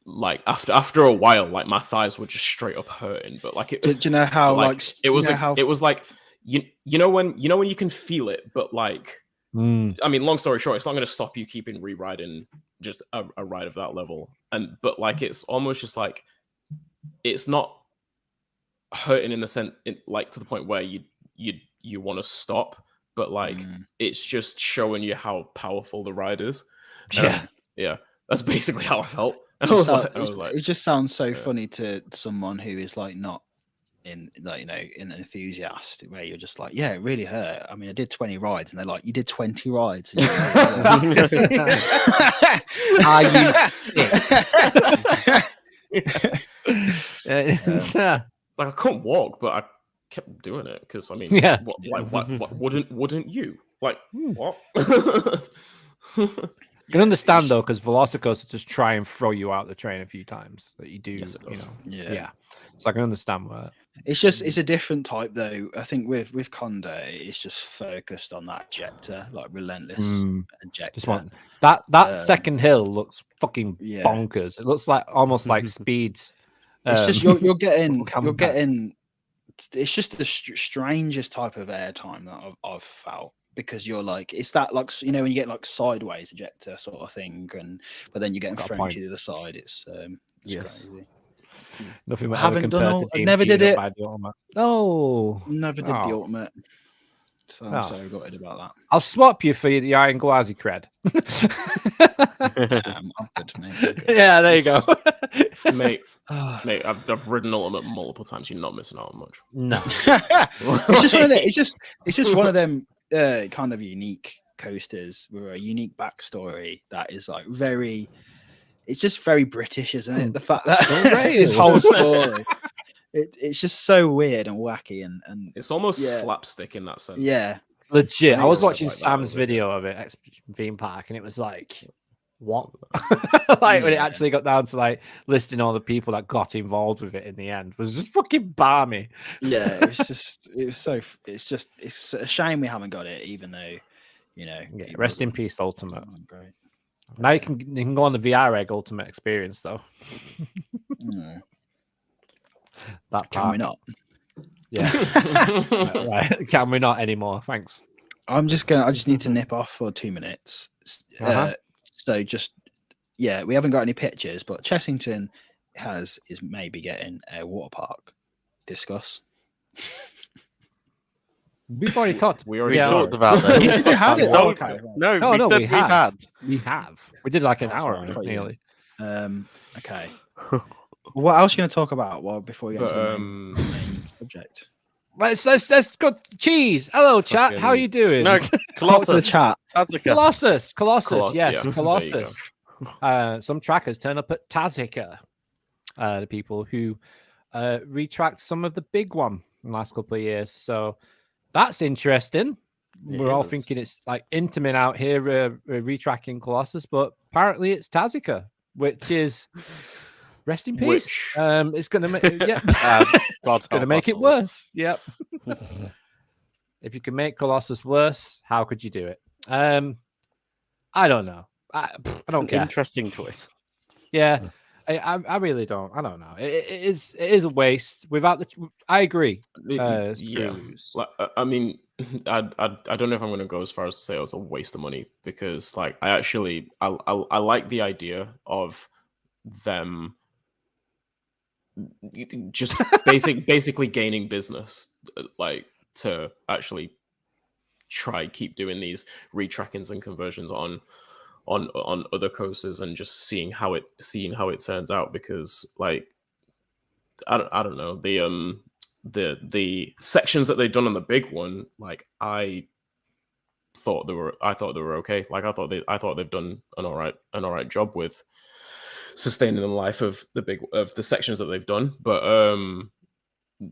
like after a while, like my thighs were just straight up hurting. But like do you know how like it was you know how it was like you know when you can feel it, but like I mean, long story short, it's not going to stop you keeping re-riding just a ride of that level. But like, it's almost just like, it's not hurting in the sense, like to the point where you want to stop, but like, it's just showing you how powerful the ride is. Yeah. Yeah. That's basically how I felt. it just sounds so funny to someone who is like not in like in an enthusiast, where you're just like, yeah, it really hurt. I mean, I did 20 rides, and they're like, you did 20 rides. And Are you? Like I couldn't walk, but I kept doing it because I mean, Yeah. what wouldn't you like? What? I can understand though, because Velocicoaster just try and throw you out the train a few times. That you do, Yes, it does. yeah. So I can understand that. It's a different type though. I think with Conda, it's just focused on that ejector, like relentless ejector. Just want that second hill looks fucking yeah. bonkers. It looks like almost like speeds. It's just you're getting coming back. it's just the strangest type of airtime that I've felt, because you're like, it's that like, when you get like sideways ejector sort of thing, but then you're getting thrown to the other side. It's Yes. crazy. Nothing. I haven't done I never did it. No, Never did the Oh. ultimate. So I'm Oh. so gutted about that. I'll swap you for the Iron Gwazi cred. I'm good, mate. Yeah, there you go. mate, I've ridden ultimate multiple times. You're not missing out on much. No. It's just one of the, it's just one of them kind of unique coasters with a unique backstory that is like it's just very British, isn't it? The fact that this whole story, it's just so weird and wacky and It's almost Yeah. slapstick in that sense. yeah. Legit. I was Makes watching like that, Sam's was it? video of it, X theme park, and it was like, what? Like when it Yeah. actually got down to like listing all the people that got involved with it in the end, was just fucking balmy. Yeah, it's a shame we haven't got it, even though, Yeah, it rest in wasn't- peace, Ultimate. wasn't great. Now you can go on the VR Egg Ultimate experience though. Mm. That Can part. we not? Yeah. Right. Can we not anymore? Thanks. I just need to nip off for 2 minutes. Uh-huh. So we haven't got any pictures, but Chessington is maybe getting a water park. Discuss. We've already talked. We already Yeah, talked about this. Did you have it? No, Okay, right. no, No, we no, said we we have. had. We have. We did like an That's hour what I on it, thought you nearly. Okay. What else are you going to talk about before we get But, to the main subject? Let's go. Cheese. Hello, chat. How are Fucking- you doing? No, Talk to the Colossus. chat. Tazika. Colossus. Colo- Yes, yeah, there you Colossus. Some trackers turn up at Tazika. The people who retracked some of the big one in the last couple of years. So that's interesting. It We're all is. thinking it's like Intamin out here retracking Colossus, but apparently it's Tazika, which is rest in peace. Which- It's gonna make Adds it's gonna make it muscle. worse. Yep. If you can make Colossus worse, how could you do it? I don't know. I don't care. Interesting choice. Yeah, I really don't. I don't know. It is a waste. Without I agree. Yeah. Screws. I mean, I don't know if I'm going to go as far as to say it was a waste of money, because like I like the idea of them just basically gaining business, like to actually keep doing these retrackings and conversions on other coasters and just seeing how it turns out, because like I don't know, the sections that they've done on the big one, like I thought they were okay. Like I thought they've done an all right job with sustaining the life of the sections that they've done. But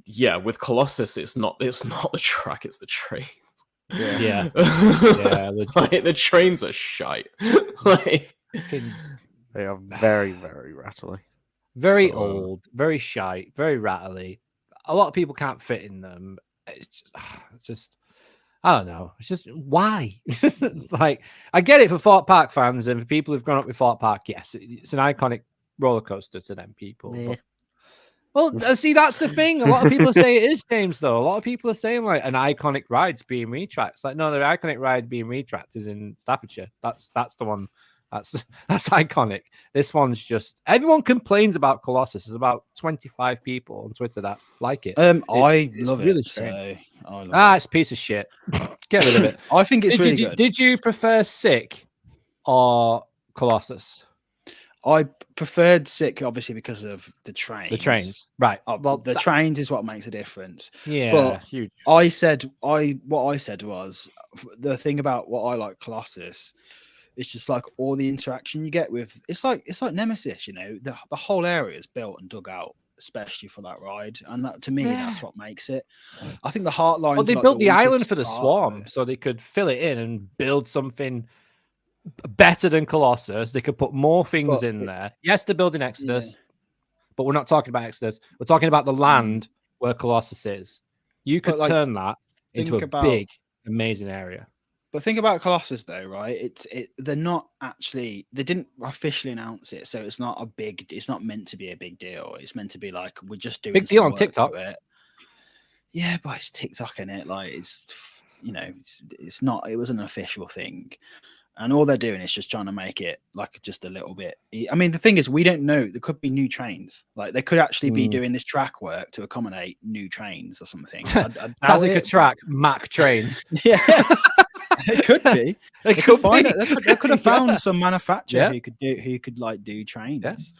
yeah, with Colossus, it's not the track, it's the trains. Yeah. Like the trains are shite. Like they are very, very rattly. Very old, very shite, very rattly. A lot of people can't fit in them. It's just I don't know. It's just why? Like, I get it for Fort Park fans and for people who've grown up with Fort Park. Yes, it's an iconic roller coaster to them people. Yeah. But, well, see, that's the thing. A lot of people say it is, James, though. A lot of people are saying like an iconic ride's being retracked. Like, no, the iconic ride being retracked is in Staffordshire. That's the one. That's iconic. This one's just everyone complains about Colossus. There's about 25 people on Twitter that like it. I love really it. strange. So I love It's a piece of shit. Get rid of it. I think it's really good. Did you prefer Sick or Colossus? I preferred Sick, obviously, because of the trains. The trains, right? Well, the trains is what makes a difference. Yeah, but huge. What I said was the thing about what I like Colossus. It's just like all the interaction you get with. It's like Nemesis, you know. The whole area is built and dug out, especially for that ride, and that to me, that's what makes it. I think the Heartline. Well, they built the island for the Swarm, so they could fill it in and build something better than Colossus. They could put more things in there. Yes, they're building Exodus, but we're not talking about Exodus. We're talking about the land where Colossus is. You could turn that into a big, amazing area. But think about Colossus, though, right? They didn't officially announce it, so it's not meant to be a big deal. It's meant to be like we're just doing big deal on TikTok. Yeah, but it's TikTok in it. Like it's not. It was an official thing, and all they're doing is just trying to make it like just a little bit. I mean, the thing is, we don't know. There could be new trains. Like they could actually be doing this track work to accommodate new trains or something. That's like a track, Mack trains. Yeah. It could be. They could have found some manufacturer who could do trains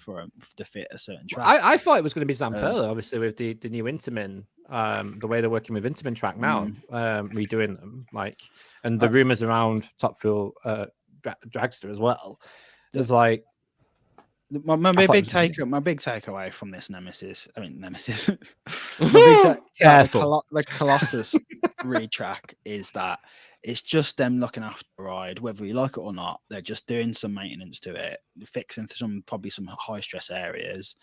to fit a certain track. I thought it was going to be Zamperla, obviously with the new Intamin, the way they're working with Intamin track now, redoing them, and the rumors around Top Fuel Dragster as well. There's like my big takeaway from this Nemesis. The Colossus retrack is that it's just them looking after the ride, whether you like it or not. They're just doing some maintenance to it, fixing probably some high stress areas.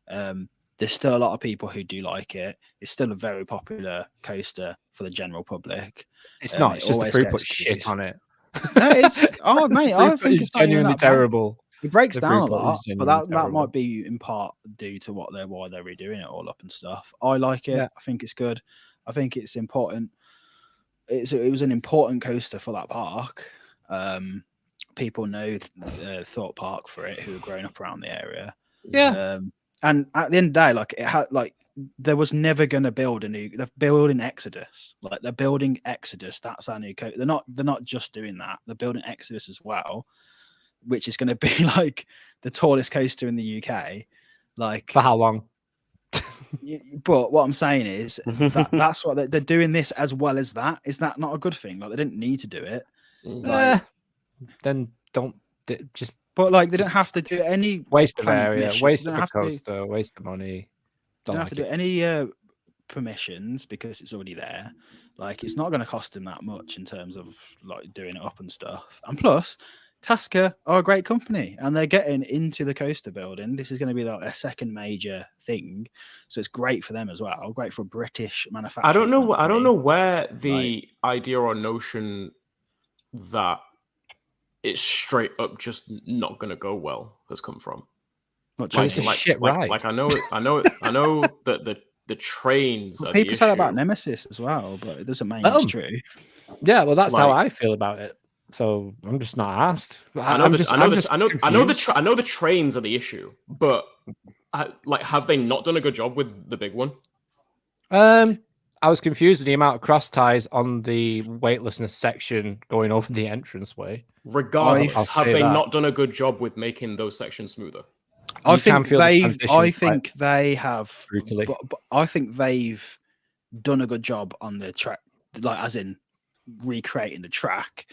There's still a lot of people who do like it. It's still a very popular coaster for the general public. It's not. It's just the throughput shit on it. No, mate, I think it's genuinely terrible. It breaks down a lot, but that might be in part due to why they're redoing it all up and stuff. I like it. Yeah. I think it's good. I think it's important. It was an important coaster for that park. People know Thorpe Park for it, who have grown up around the area. Yeah. And at the end of the day, there was never going to build a new. They're building Exodus. They're building Exodus. That's our new coaster. They're not just doing that. They're building Exodus as well, which is going to be like the tallest coaster in the UK. For how long? But what I'm saying is that's what they're doing this as well as that. Is that not a good thing? They didn't need to do it. Then don't just. But they don't have to do any waste of area, waste of a coaster, waste of money. Don't have to do any permissions because it's already there. It's not going to cost them that much in terms of doing it up and stuff. And plus, Tasker are a great company, and they're getting into the coaster building. This is going to be like a second major thing, so it's great for them as well. Great for a British manufacturer. I don't know where the idea or notion that it's straight up just not going to go well has come from. Shit, right? Like I know that the trains. Well, are people the say that issue. about Nemesis as well, but it doesn't mean it's true. Yeah, well, that's how Like- I feel about it. So I'm just not asked. I know the trains are the issue, but like, have they not done a good job with the big one? I was confused with the amount of cross ties on the weightlessness section going over the entranceway. Regardless, I'll have say they that. not done a good job with making those sections smoother? I think they have. Brutally. But I think they've done a good job on the track, like as in recreating the track.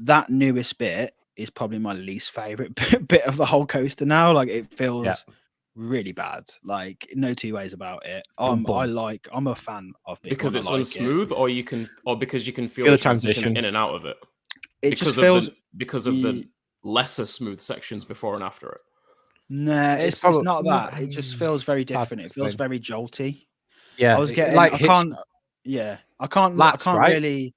That newest bit is probably my least favorite bit of the whole coaster now. Like it feels really bad. Like no two ways about it. I'm a fan of it because it's unsmooth, or because you can feel the the transitions transition in and out of it. It just feels because of the lesser smooth sections before and after it. Nah, it's not that. It just feels very different. It feels very jolty. Yeah, I was getting. like I can't really.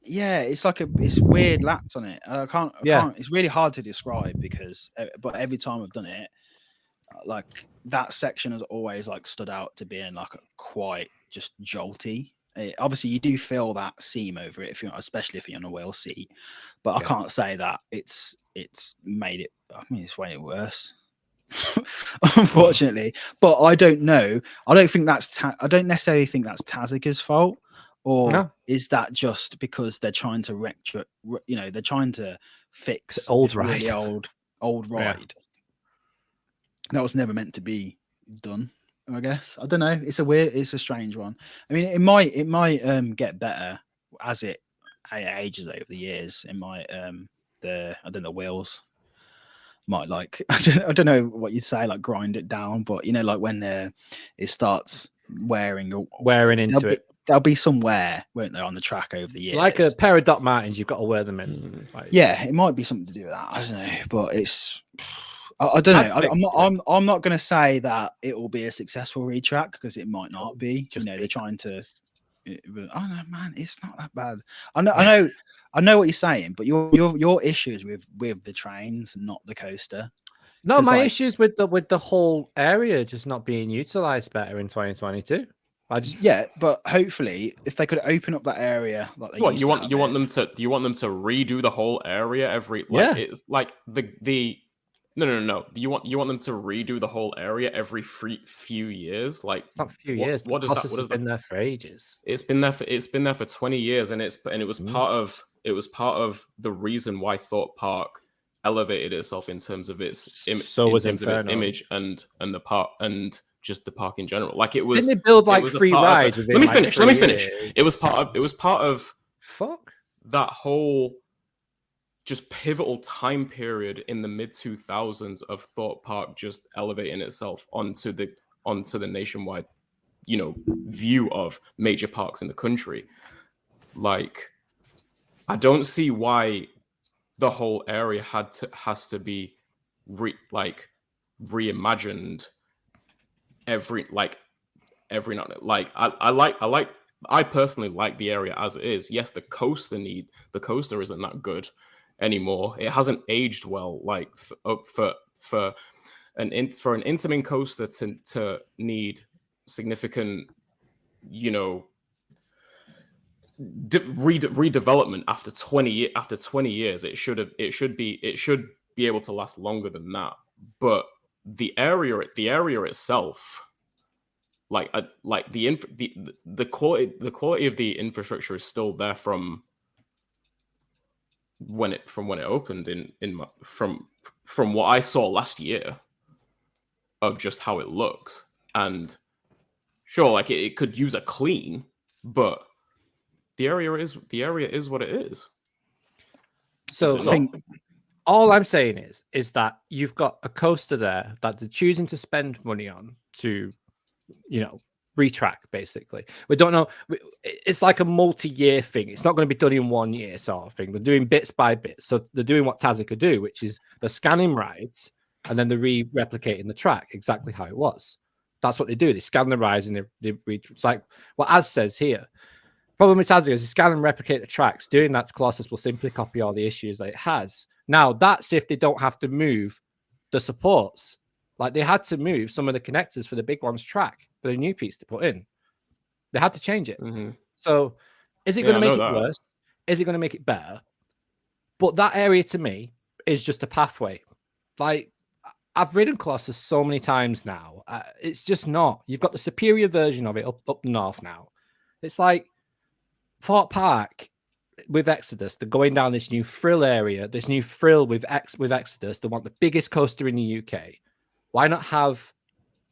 Yeah, it's like it's weird lats on it. I can't. It's really hard to describe because, but every time I've done it, like that section has always like stood out to being like quite just jolty. Obviously, you do feel that seam over it especially if you're on a wheel seat. But I can't say that it's made it. I mean, it's made it worse. Unfortunately, but I don't know. I don't think I don't necessarily think that's Tazika's fault. Or is that just because they're trying to they're trying to fix old really old ride that was never meant to be done? I guess I don't know. It's a strange one. I mean, it might get better as it ages over the years. It might the wheels might like I don't know what you'd say, like grind it down, but like when it starts wearing into it. There'll be some wear, won't there, on the track over the years? Like a pair of Doc Martens, you've got to wear them in. Yeah, it might be something to do with that. I don't know, but it's. I don't know. I'm not going to say that it will be a successful retrack because it might not be. They're trying to. I don't know, man. It's not that bad. I know what you're saying, but your issues with the trains, not the coaster. No, my issues with the whole area just not being utilized better in 2022. But hopefully, if they could open up that area, like they you want them to redo the whole area it's like no. You want them to redo the whole area every few years, like not few years. What is that? What is been there for ages? It's been there for 20 years, and it was part of the reason why Thorpe Park elevated itself in terms of its image and the park and just the park in general. Like it was. Didn't they build like 3 rides? Let me finish. It was part of that whole just pivotal time period in the mid 2000s of Thorpe Park just elevating itself onto the nationwide, view of major parks in the country. Like, I don't see why the whole area has to be reimagined every night. I personally like the area as it is. Yes, the coaster isn't that good anymore. It hasn't aged well. Like for an Intamin coaster to need significant, redevelopment after 20 years, it should be able to last longer than that. But the area itself, the quality of the infrastructure is still there from when it opened from what I saw last year of just how it looks. And sure, like it could use a clean, but the area is what it is. So I think all I'm saying is that you've got a coaster there that they're choosing to spend money on to, retrack, basically. We don't know. It's like a multi-year thing. It's not going to be done in 1 year sort of thing. They're doing bits by bits. So they're doing what Tazza could do, which is they're scanning rides and then they're replicating the track exactly how it was. That's what they do. They scan the rides and it's like what Az says here. Problem with Tazza is they scan and replicate the tracks. Doing that to Colossus will simply copy all the issues that it has. Now, that's if they don't have to move the supports. Like they had to move some of the connectors for the big one's track for the new piece to put in. They had to change it. Mm-hmm. So is it going to make it worse? Is it going to make it better? But that area to me is just a pathway. Like I've ridden Colossus so many times now. It's just not. You've got the superior version of it up north now. It's like Thorpe Park with Exodus. They're going down this new frill area, this new frill with Exodus. They want the biggest coaster in the UK. Why not have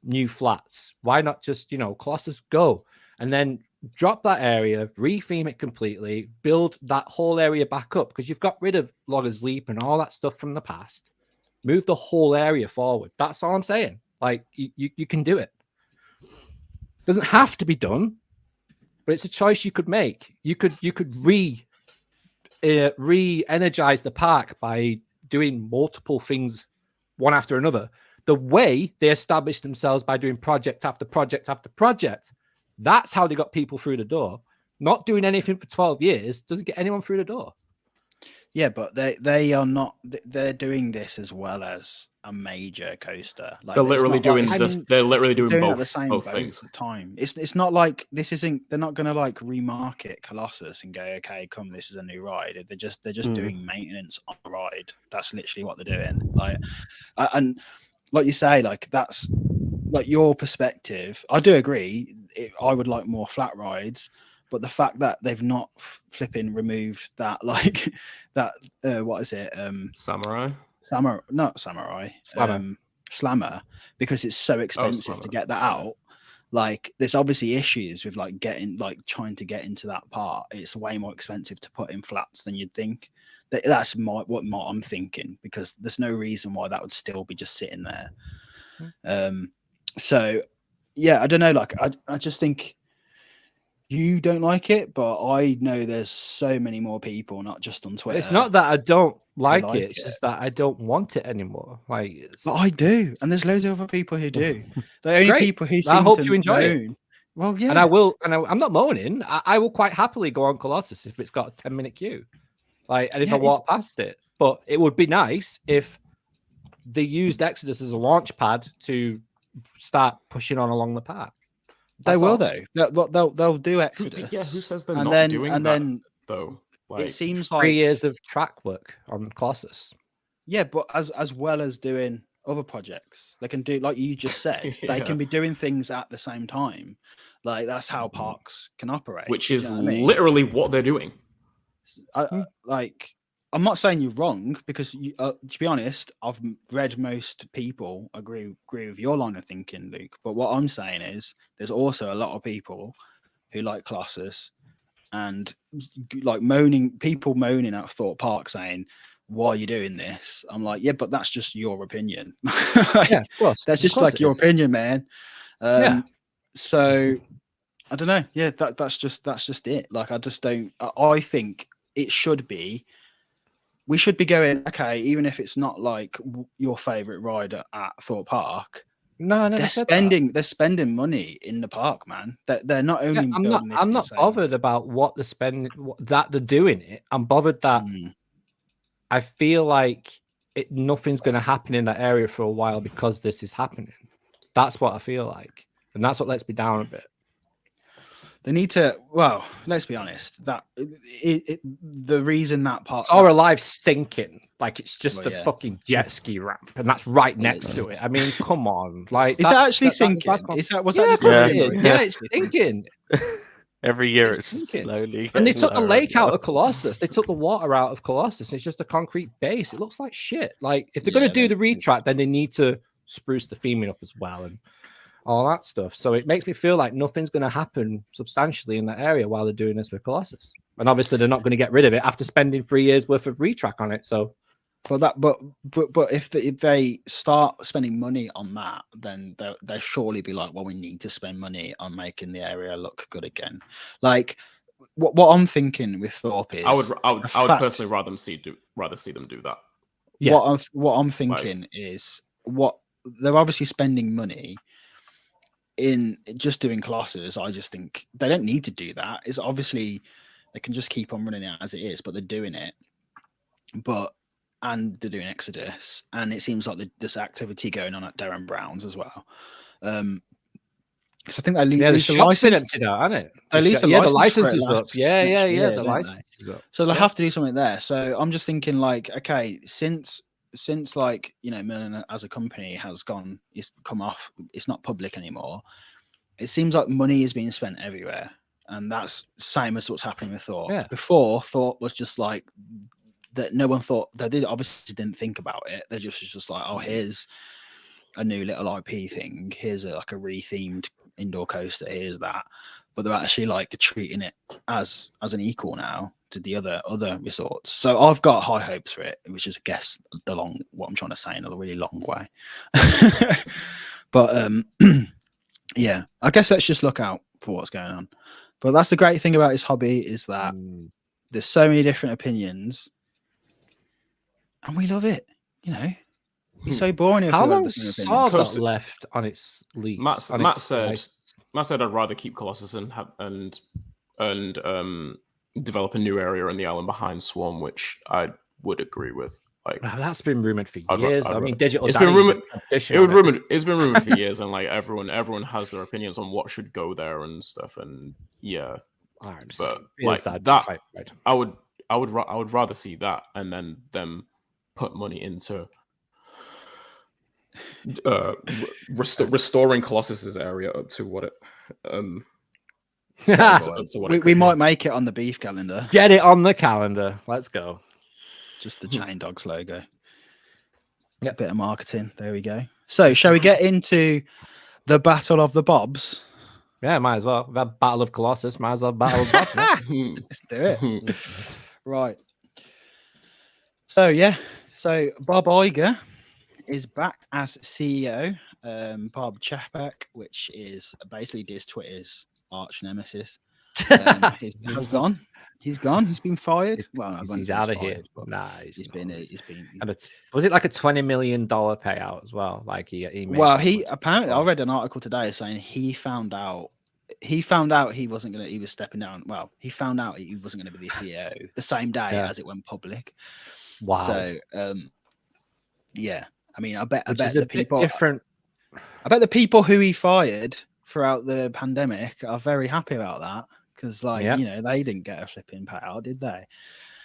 new flats? Why not just, Colossus go and then drop that area, retheme it completely, build that whole area back up because you've got rid of Loggers Leap and all that stuff from the past. Move the whole area forward. That's all I'm saying. Like you can do it. Doesn't have to be done, but it's a choice you could make. You could re-energize the park by doing multiple things one after another. The way they established themselves by doing project after project after project, that's how they got people through the door. Not doing anything for 12 years doesn't get anyone through the door. Yeah, but they are not. They're doing this as well as a major coaster. Like they're literally doing they're literally doing both, at the same both things. Time. It's not like this isn't. They're not going to like remarket Colossus and go, okay, come, this is a new ride. They're just doing maintenance on a ride. That's literally what they're doing. Like, and like you say, like that's like your perspective. I do agree. I would like more flat rides. But the fact that they've not flipping removed that, like that, what is it? Samurai, not Samurai, Slammer, because it's so expensive to get that out. Like, there's obviously issues with like trying to get into that part. It's way more expensive to put in flats than you'd think. That's what I'm thinking, because there's no reason why that would still be just sitting there. So yeah, I don't know. Like, I just think. You don't like it, but I know there's so many more people, not just on Twitter. It's not that I don't like it; it's just that I don't want it anymore. Like, but I do, and there's loads of other people who do. The only people who seem I hope to you enjoy it. Well, yeah, and I will. And I'm not moaning. I will quite happily go on Colossus if it's got a 10-minute queue. Like, and if I walk past it, but it would be nice if they used Exodus as a launch pad to start pushing on along the path. They will though. They'll do Exodus. Yeah, who says they're not doing that though? Like, it seems like 3 years of track work on Colossus. Yeah, but as well as doing other projects, they can do, like you just said, they can be doing things at the same time. Like, that's how parks can operate. Which is literally what they're doing. I'm not saying you're wrong, because to be honest, I've read most people agree with your line of thinking, Luke. But what I'm saying is there's also a lot of people who like Colossus and like moaning at Thorpe Park saying, why are you doing this? I'm like, yeah, but that's just your opinion. Yeah, of course. That's just like your opinion, man. So I don't know. Yeah, that's just it. Like, I think it should be. We should be going, okay, even if it's not like your favorite ride at Thorpe Park. No, they're spending money in the park, man. They're not only. I'm not bothered about what they're spending, that they're doing it. I'm bothered that I feel like nothing's going to happen in that area for a while because this is happening. That's what I feel like, and that's what lets me down a bit. They need to. Well, let's be honest. That the reason that part Sora Live's sinking, like it's just a fucking jet ski ramp, and that's right next to it. I mean, come on, like is that actually sinking? Is that what's that? Yeah, it's sinking. Every year it's slowly. And they took the lake out of Colossus. They took the water out of Colossus. It's just a concrete base. It looks like shit. Like, if they're going to do the retrack, then they need to spruce the theming up as well and all that stuff. So it makes me feel like nothing's going to happen substantially in that area while they're doing this with Colossus. And obviously they're not going to get rid of it after spending 3 years worth of retrack on it. So But if they start spending money on that, then they'll surely be like, well, we need to spend money on making the area look good again. Like what I'm thinking with Thorpe is, I would personally rather see them do that. Yeah. What I'm thinking is what they're obviously spending money in just doing Colossus. I just think they don't need to do that. It's obviously they can just keep on running it as it is, but they're doing it. And they're doing Exodus, and it seems like there's activity going on at Darren Brown's as well. Because I think they lose the license emptied out, hasn't it? They lose the license is up. Yeah. The license is up. So they'll have to do something there. So I'm just thinking, like, okay, since like, you know, Merlin as a company has gone, it's come off, it's not public anymore. It seems like money is being spent everywhere, and that's same as what's happening with Thorpe. Yeah. Before, Thorpe was just like that. No one thought obviously didn't think about it. They just like, oh, here's a new little IP thing. Here's like a rethemed indoor coaster. Here's that. But they're actually like treating it as an equal now to the other resorts. So I've got high hopes for it, which is, I guess, what I'm trying to say in a really long way. But yeah, I guess let's just look out for what's going on. But that's the great thing about his hobby, is that there's so many different opinions, and we love it. You know, it's so boring. How long Sardot left on its lease? Matt said I'd rather keep Colossus and develop a new area in the island behind Swarm, which I would agree with. Like, that's been rumored for years. I mean, digital. It's been rumored. It's been rumored for years, and like everyone has their opinions on what should go there and stuff. And yeah, but like that, I would rather see that, and then them put money into restoring Colossus's area up to what it. We might make it on the beef calendar. Get it on the calendar. Let's go. Just the Chain Dogs logo. A bit of marketing. There we go. So, shall we get into the Battle of the Bobs? Yeah, might as well. We've had Battle of Colossus. Might as well Battle of Bobs. Let's do it. Right. So, yeah. So, Bob Iger is back as CEO. Bob Chapek, which is basically Twitter's arch nemesis, has gone. He's gone. He's been fired. Well, he's out of here. Nah, he's been. Was it like a $20 million payout as well? Like he apparently, I read an article today saying he found out he wasn't gonna. He was stepping down. Well, he found out he wasn't going to be the CEO the same day as it went public. Wow. So, yeah. I mean, I bet the people different. I bet the people who he fired throughout the pandemic are very happy about that. Because, like, you know, they didn't get a flipping payout, did they?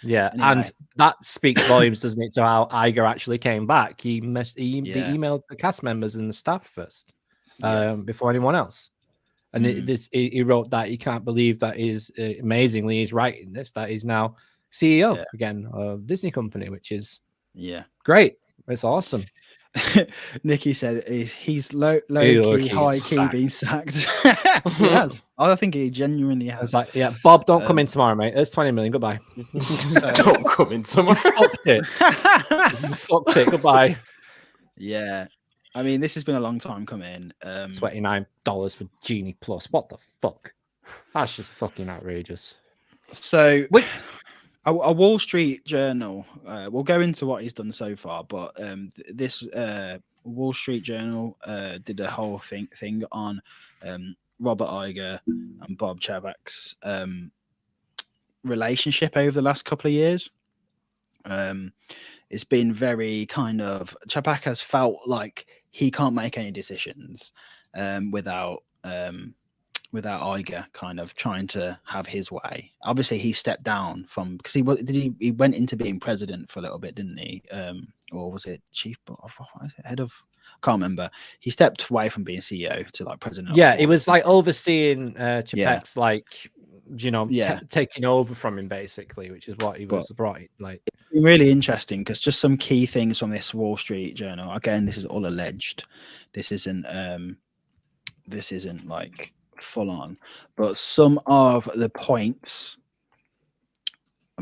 Yeah, anyway. And that speaks volumes, doesn't it, to how Iger actually came back. He emailed the cast members and the staff first, before anyone else. And he wrote that he can't believe that amazingly he's writing this, that he's now CEO again of Disney Company, which is great. It's awesome. Nikki said he's low key, high key being sacked. Yes, I think he genuinely has. It's like, Bob, don't come in tomorrow, mate. There's 20 million. Goodbye. Don't come in tomorrow. Fucked it. Goodbye. Yeah, I mean, this has been a long time coming. $29 for Genie Plus. What the fuck? That's just fucking outrageous. So, a Wall Street Journal. We'll go into what he's done so far, but this Wall Street Journal did a whole thing on Robert Iger and Bob Chapek's relationship over the last couple of years. It's been very kind of Chapek has felt like he can't make any decisions without Iger kind of trying to have his way. Obviously, he stepped down from because he went into being president for a little bit, didn't he? Or was it chief? Head of? I can't remember. He stepped away from being CEO to like president. Yeah, it was like overseeing Chapek's taking over from him basically, which is what he was brought in. Like, it's been really interesting because just some key things from this Wall Street Journal. Again, this is all alleged. This isn't like full on, but some of the points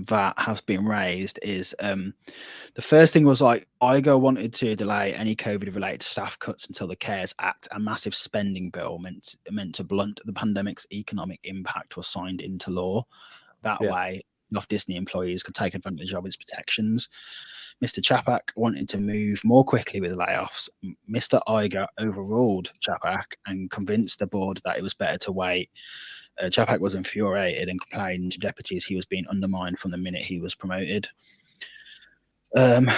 that has been raised is the first thing was like Iger wanted to delay any COVID-related staff cuts until the CARES Act, a massive spending bill meant to blunt the pandemic's economic impact, was signed into law. That way, enough Disney employees could take advantage of its protections. Mr. Chapek wanted to move more quickly with layoffs. Mr. Iger overruled Chapek and convinced the board that it was better to wait. Chapek was infuriated and complained to deputies he was being undermined from the minute he was promoted. Mr.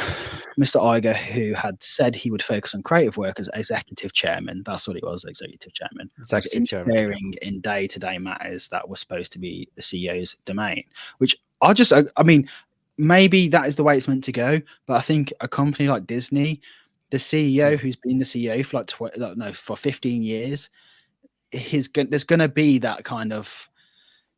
Iger, who had said he would focus on creative work as executive chairman, that's what he was, executive chairman, was interfering in day-to-day matters that were supposed to be the CEO's domain, which I mean, maybe that is the way it's meant to go, but I think a company like Disney, the CEO who's been the CEO for for 15 years, there's going to be that kind of,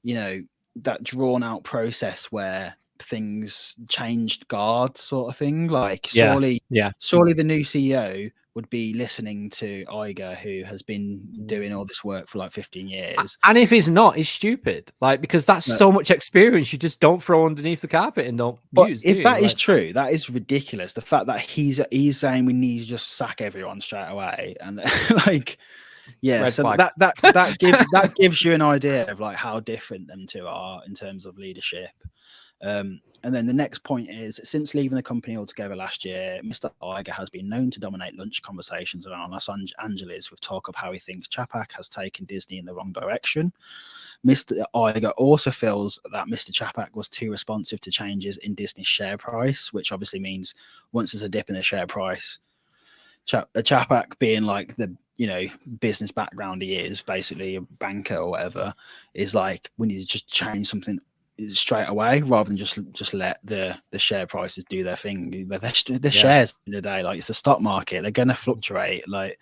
that drawn out process where things changed guard sort of thing. Like surely the new CEO would be listening to Iger, who has been doing all this work for like 15 years. And if he's not, he's stupid. Like, because that's so much experience you just don't throw underneath the carpet and don't use. If that is true, that is ridiculous. The fact that he's saying we need to just sack everyone straight away, and like, so that gives you an idea of like how different them two are in terms of leadership. And then the next point is, since leaving the company altogether last year, Mr. Iger has been known to dominate lunch conversations around Los Angeles with talk of how he thinks Chapek has taken Disney in the wrong direction. Mr. Iger also feels that Mr. Chapek was too responsive to changes in Disney's share price, which obviously means once there's a dip in the share price, Chapek being like the business background he is, basically a banker or whatever, is like, we need to just change something straight away rather than just let the share prices do their thing. The shares in the day, like it's the stock market, they're going to fluctuate. Like,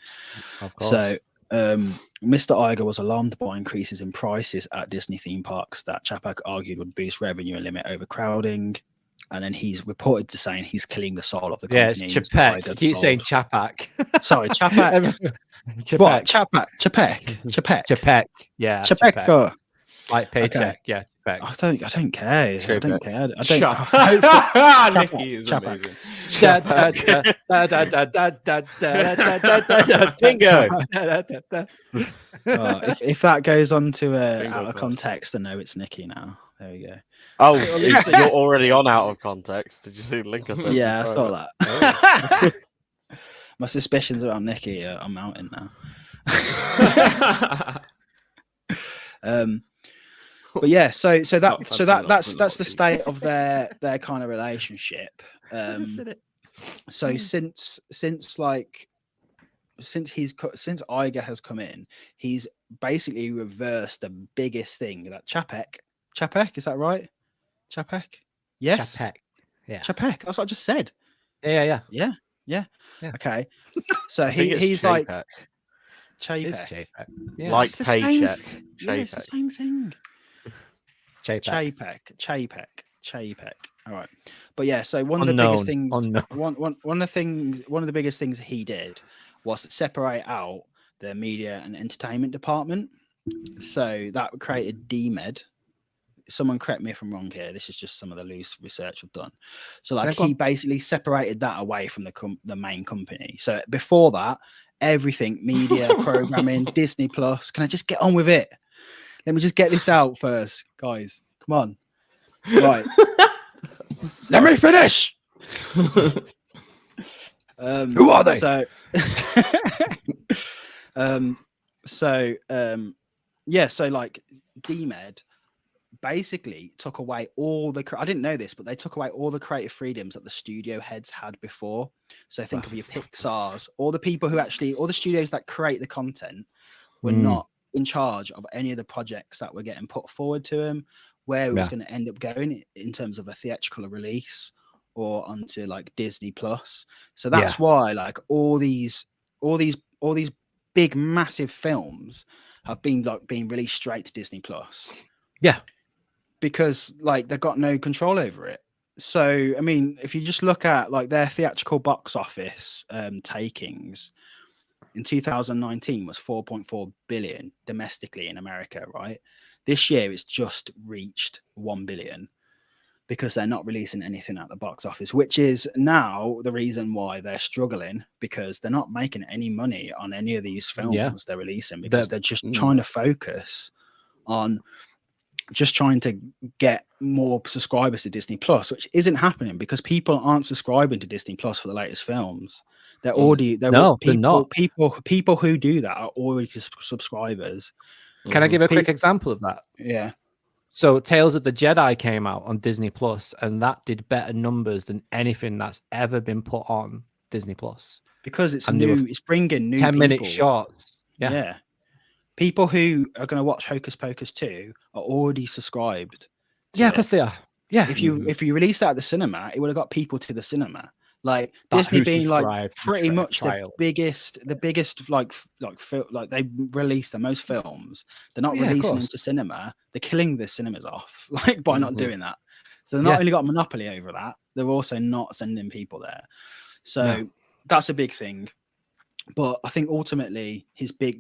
so Mr. Iger was alarmed by increases in prices at Disney theme parks that Chapek argued would boost revenue and limit overcrowding. And then he's reported to saying he's killing the soul of the company. Yeah, it's Chapek. You keep saying Chapek. Sorry, Chapek. What? Chapek. Chapek. Yeah. Chapek. Like paycheck. Okay. Yeah. I don't care. I don't care. Nicky is amazing. Bingo. If that goes on to out of context, then no, it's Nicky now. There we go. Oh, you're already on out of context. Did you see the link I sent? Yeah, I saw that. My suspicions about Nicky are mounting now. But yeah, so that's the state of their kind of relationship. So since Iger has come in, he's basically reversed the biggest thing that Chapek, is that right? Chapek? Yes. Chapek. Yeah. Chapek. That's what I just said. Yeah. Okay. So he's like Chapek. Yeah. Like paycheck. Yeah, it's the same thing. Chapek. All right. But yeah, so one of the biggest things he did was separate out the media and entertainment department. So that created DMED. Someone correct me if I'm wrong here. This is just some of the loose research I've done. So like he basically separated that away from the main company. So before that, everything, media, programming, Disney Plus. Can I just get on with it? Let me just get this out first, guys. Come on. Right. Let me finish. Who are they? So like DMED basically took away all the, I didn't know this, but they took away all the creative freedoms that the studio heads had before. So think of your Pixars, all the people who actually, all the studios that create the content were not in charge of any of the projects that were getting put forward to him, where it was going to end up going in terms of a theatrical release or onto like Disney Plus. So that's why like all these big massive films have been like being released straight to Disney Plus. Yeah. Because like they've got no control over it. So I mean, if you just look at like their theatrical box office takings in 2019 was 4.4 billion domestically in America, right? This year it's just reached 1 billion. because they're not releasing anything at the box office, which is now the reason why they're struggling, because they're not making any money on any of these films they're releasing, because they're just trying to focus on just trying to get more subscribers to Disney Plus, which isn't happening because people aren't subscribing to Disney Plus for the latest films. They're already they're not. People who do that are already subscribers. Can I give a quick example of that? Yeah. So Tales of the Jedi came out on Disney Plus, and that did better numbers than anything that's ever been put on Disney Plus. Because it's new, it's bringing new 10-minute shorts. Yeah. People who are going to watch Hocus Pocus 2 are already subscribed. Yeah, of course they are. Yeah. If you released that at the cinema, it would have got people to the cinema. Like Disney being like pretty much the biggest like they release the most films. They're not releasing them to cinema. They're killing the cinemas off like by not doing that. So they're not only got a monopoly over that, they're also not sending people there. So that's a big thing. But I think ultimately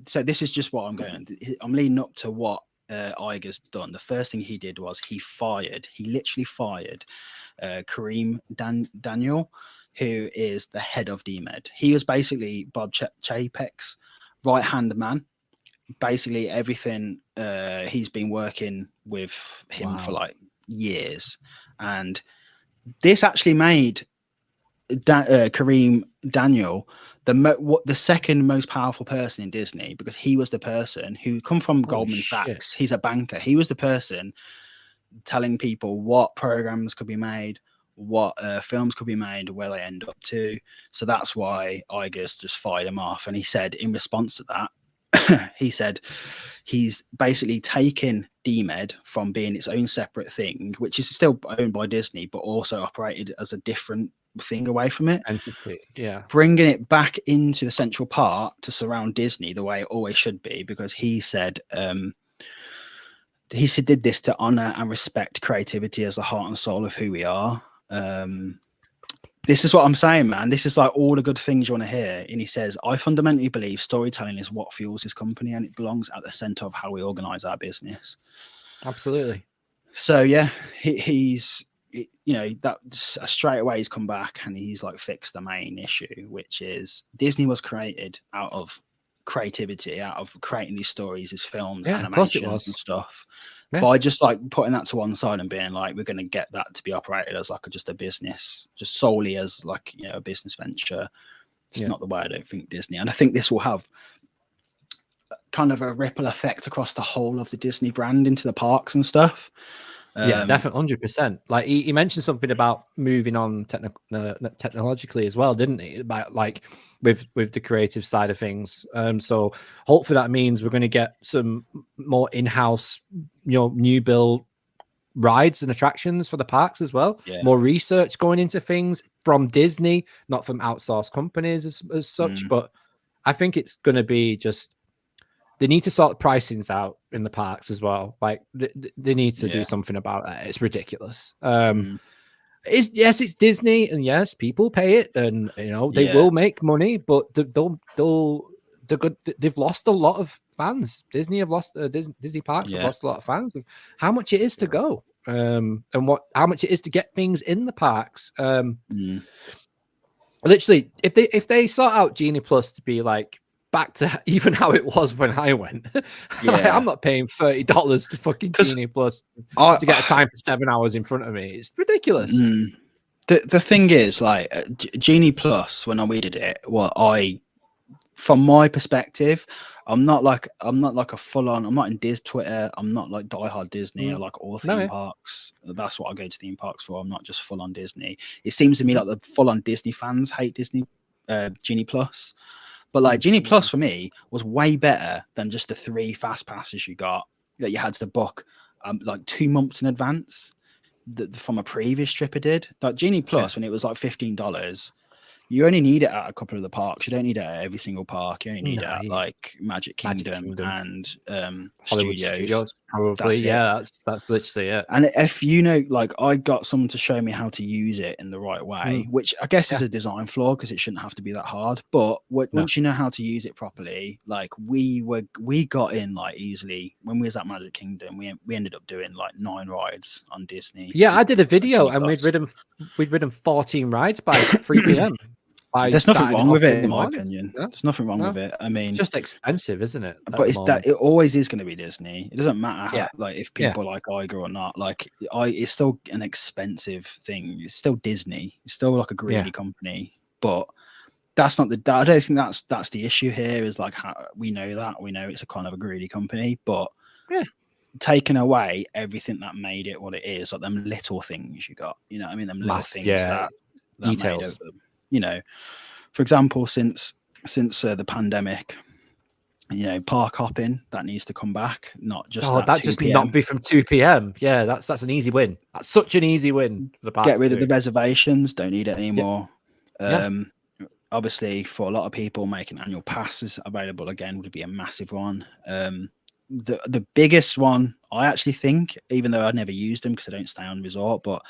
so this is just what I'm leading up to what Iger's done. The first thing he did was he literally fired Kareem Daniel, who is the head of DMED. He was basically Bob Chapek's right-hand man. Basically everything, he's been working with him for like years. And this actually made Kareem Daniel the second most powerful person in Disney, because he was the person who come from Goldman Sachs. He's a banker. He was the person telling people what programs could be made, what films could be made, where they end up to. So that's why Iger's just fired him off. And he said in response to that, he said he's basically taken DMED from being its own separate thing, which is still owned by Disney, but also operated as a different thing away from it, entity, bringing it back into the central part to surround Disney the way it always should be, because he said did this to honor and respect creativity as the heart and soul of who we are. This is what I'm saying, man. This is like all the good things you want to hear. And he says, I fundamentally believe storytelling is what fuels this company, and it belongs at the center of how we organize our business. Absolutely. So yeah, he's that straight away he's come back and he's like fixed the main issue, which is Disney was created out of creativity, out of creating these stories, these films, animations and stuff. By just like putting that to one side and being like, we're going to get that to be operated as like just a business, just solely as like a business venture. It's not the way I don't think Disney, and I think this will have kind of a ripple effect across the whole of the Disney brand into the parks and stuff. Definitely 100%. Like he mentioned something about moving on technologically as well, didn't he? About like with the creative side of things. So hopefully that means we're going to get some more in-house, new build rides and attractions for the parks as well. More research going into things from Disney, not from outsourced companies as such. But I think it's going to be just. They need to sort pricings out in the parks as well. Like they need to do something about it. It's ridiculous. It's Disney, and yes, people pay it, and they will make money, but they've lost a lot of fans. Disney have lost Disney parks have lost a lot of fans. How much it is to go, and how much it is to get things in the parks. Literally, if they sort out Genie Plus to be like back to even how it was when I went. I'm not paying $30 to fucking Genie Plus to get a time for 7 hours in front of me. It's ridiculous. The thing is, like Genie Plus, when we did it, from my perspective, I'm not like a full on. I'm not in Twitter. I'm not like diehard Disney. I like all the theme parks. That's what I go to theme parks for. I'm not just full on Disney. It seems to me like the full on Disney fans hate Disney Genie Plus. But like Genie Plus for me was way better than just the 3 fast passes you got that you had to book like 2 months in advance from a previous trip I did. Like Genie Plus, when it was like $15, you only need it at a couple of the parks. You don't need it at every single park. You only need it at like Magic Kingdom and Hollywood Studios. Probably, That's it. yeah. That's literally it. And if you know, like I got someone to show me how to use it in the right way, which I guess is a design flaw because it shouldn't have to be that hard. But once you know how to use it properly, like we got in like easily when we was at Magic Kingdom. We ended up doing like 9 rides on Disney. Yeah, I did a video and we'd ridden 14 rides by 3 p.m. There's nothing wrong with it, in my opinion. Yeah. There's nothing wrong with it. I mean, it's just expensive, isn't it? But it's that it always is going to be Disney. It doesn't matter how, like if people like Iger or not. Like it's still an expensive thing. It's still Disney. It's still like a greedy company. But that's not the. I don't think that's the issue here. Is like how we know it's a kind of a greedy company, but taking away everything that made it what it is, like them little things you got. You know what I mean? Them little things that details. made it, you know, for example, since the pandemic, you know, park hopping that needs to come back, not just that just need not be from 2 p.m. Yeah, that's an easy win. That's such an easy win for the park. Get rid of the reservations, don't need it anymore. Obviously, for a lot of people, making annual passes available again would be a massive one. The biggest one, I actually think, even though I've never used them because I don't stay on resort, but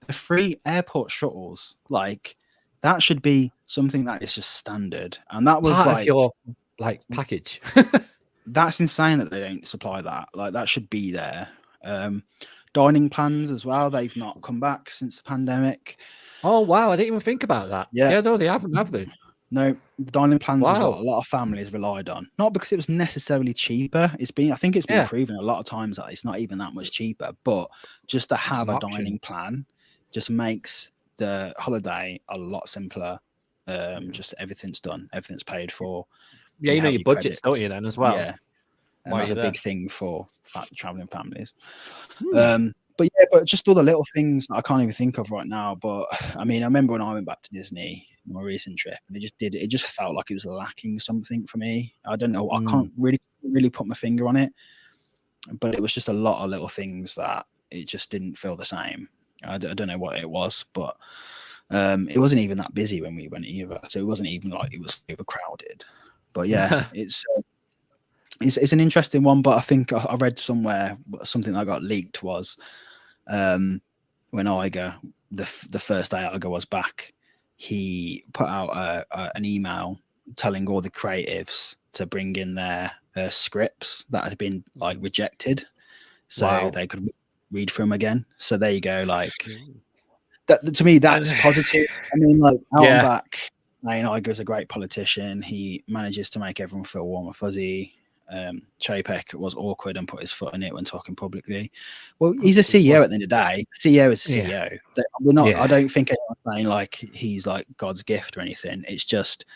the free airport shuttles, like that should be something that is just standard. And that was part of your package. That's insane that they don't supply that. Like that should be there. Dining plans as well. They've not come back since the pandemic. Oh wow, I didn't even think about that. Yeah, no, they haven't, have they? No, the dining plans is what a lot of families relied on. Not because it was necessarily cheaper. I think it's been proven a lot of times that it's not even that much cheaper, but just to have a dining plan just makes the holiday a lot simpler. Just everything's done, everything's paid for. Yeah, you know your budgets, don't you, then as well? Yeah, and that's a big thing for traveling families. But just all the little things that I can't even think of right now. But I mean, I remember when I went back to Disney on my recent trip, and it just felt like it was lacking something for me. I don't know. I can't really put my finger on it, but it was just a lot of little things that it just didn't feel the same. I don't know what it was, but it wasn't even that busy when we went either. So it wasn't even like it was overcrowded. But yeah, it's an interesting one. But I think I read somewhere something that got leaked was when Iger, the first day Iger was back, he put out an email telling all the creatives to bring in their scripts that had been like rejected, so they could read through them again. So there you go. Like that to me, that's positive. I mean, like out and back, Iger's a great politician. He manages to make everyone feel warm and fuzzy. Chapek was awkward and put his foot in it when talking publicly. Well, he's a CEO at the end of the day. CEO is a CEO. We're not. I don't think anyone's saying like he's like God's gift or anything. It's just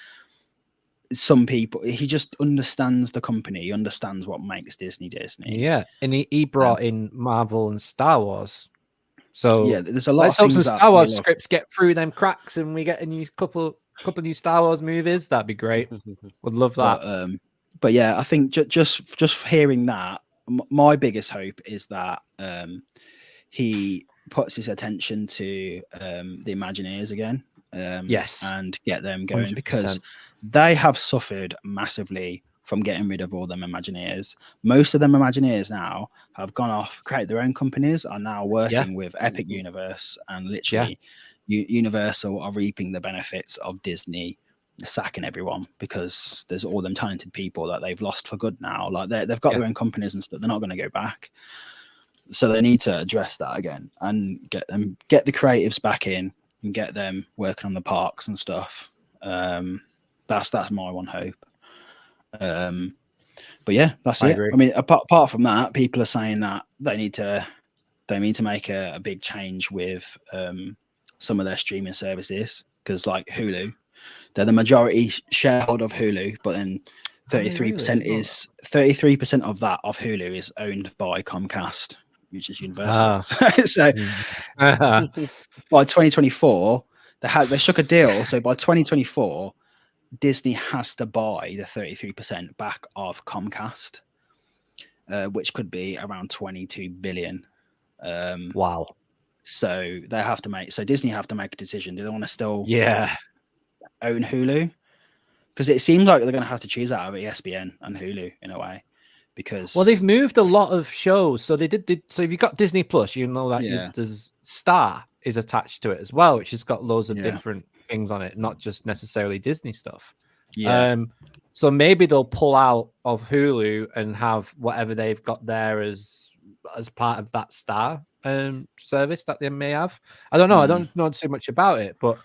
some people. He just understands the company. He understands what makes Disney Disney. Yeah, and he brought in Marvel and Star Wars. So there's a lot. Let's hope some Star Wars scripts get through them cracks, and we get a new couple new Star Wars movies. That'd be great. Would love that. But yeah, I think just hearing that, my biggest hope is that he puts his attention to the Imagineers again. And get them going 100%. Because they have suffered massively from getting rid of all them Imagineers. Most of them Imagineers now have gone off, created their own companies, are now working with Epic Universe, and literally Universal are reaping the benefits of Disney sacking everyone because there's all them talented people that they've lost for good now. Like they've got their own companies and stuff. They're not going to go back. So they need to address that again and get the creatives back in and get them working on the parks and stuff. That's my one hope. But yeah, that's it. I mean, apart from that, people are saying that they need to make a big change with some of their streaming services, because like Hulu, they're the majority shareholder of Hulu, but then 33% of that of Hulu is owned by Comcast, which is Universal. So by 2024, they struck a deal. So by 2024, Disney has to buy the 33% back of Comcast, which could be around 22 billion. Wow. So Disney have to make a decision. Do they want to still own Hulu? Because it seems like they're going to have to choose out of ESPN and Hulu in a way. because they've moved a lot of shows. So they did. So if you got Disney Plus, you know that Yeah. there's Star is attached to it as well, which has got loads of Yeah. different things on it, not just necessarily Disney stuff. Yeah. So maybe they'll pull out of Hulu and have whatever they've got there as part of that Star service that they may have. I don't know. I don't know too much about it, but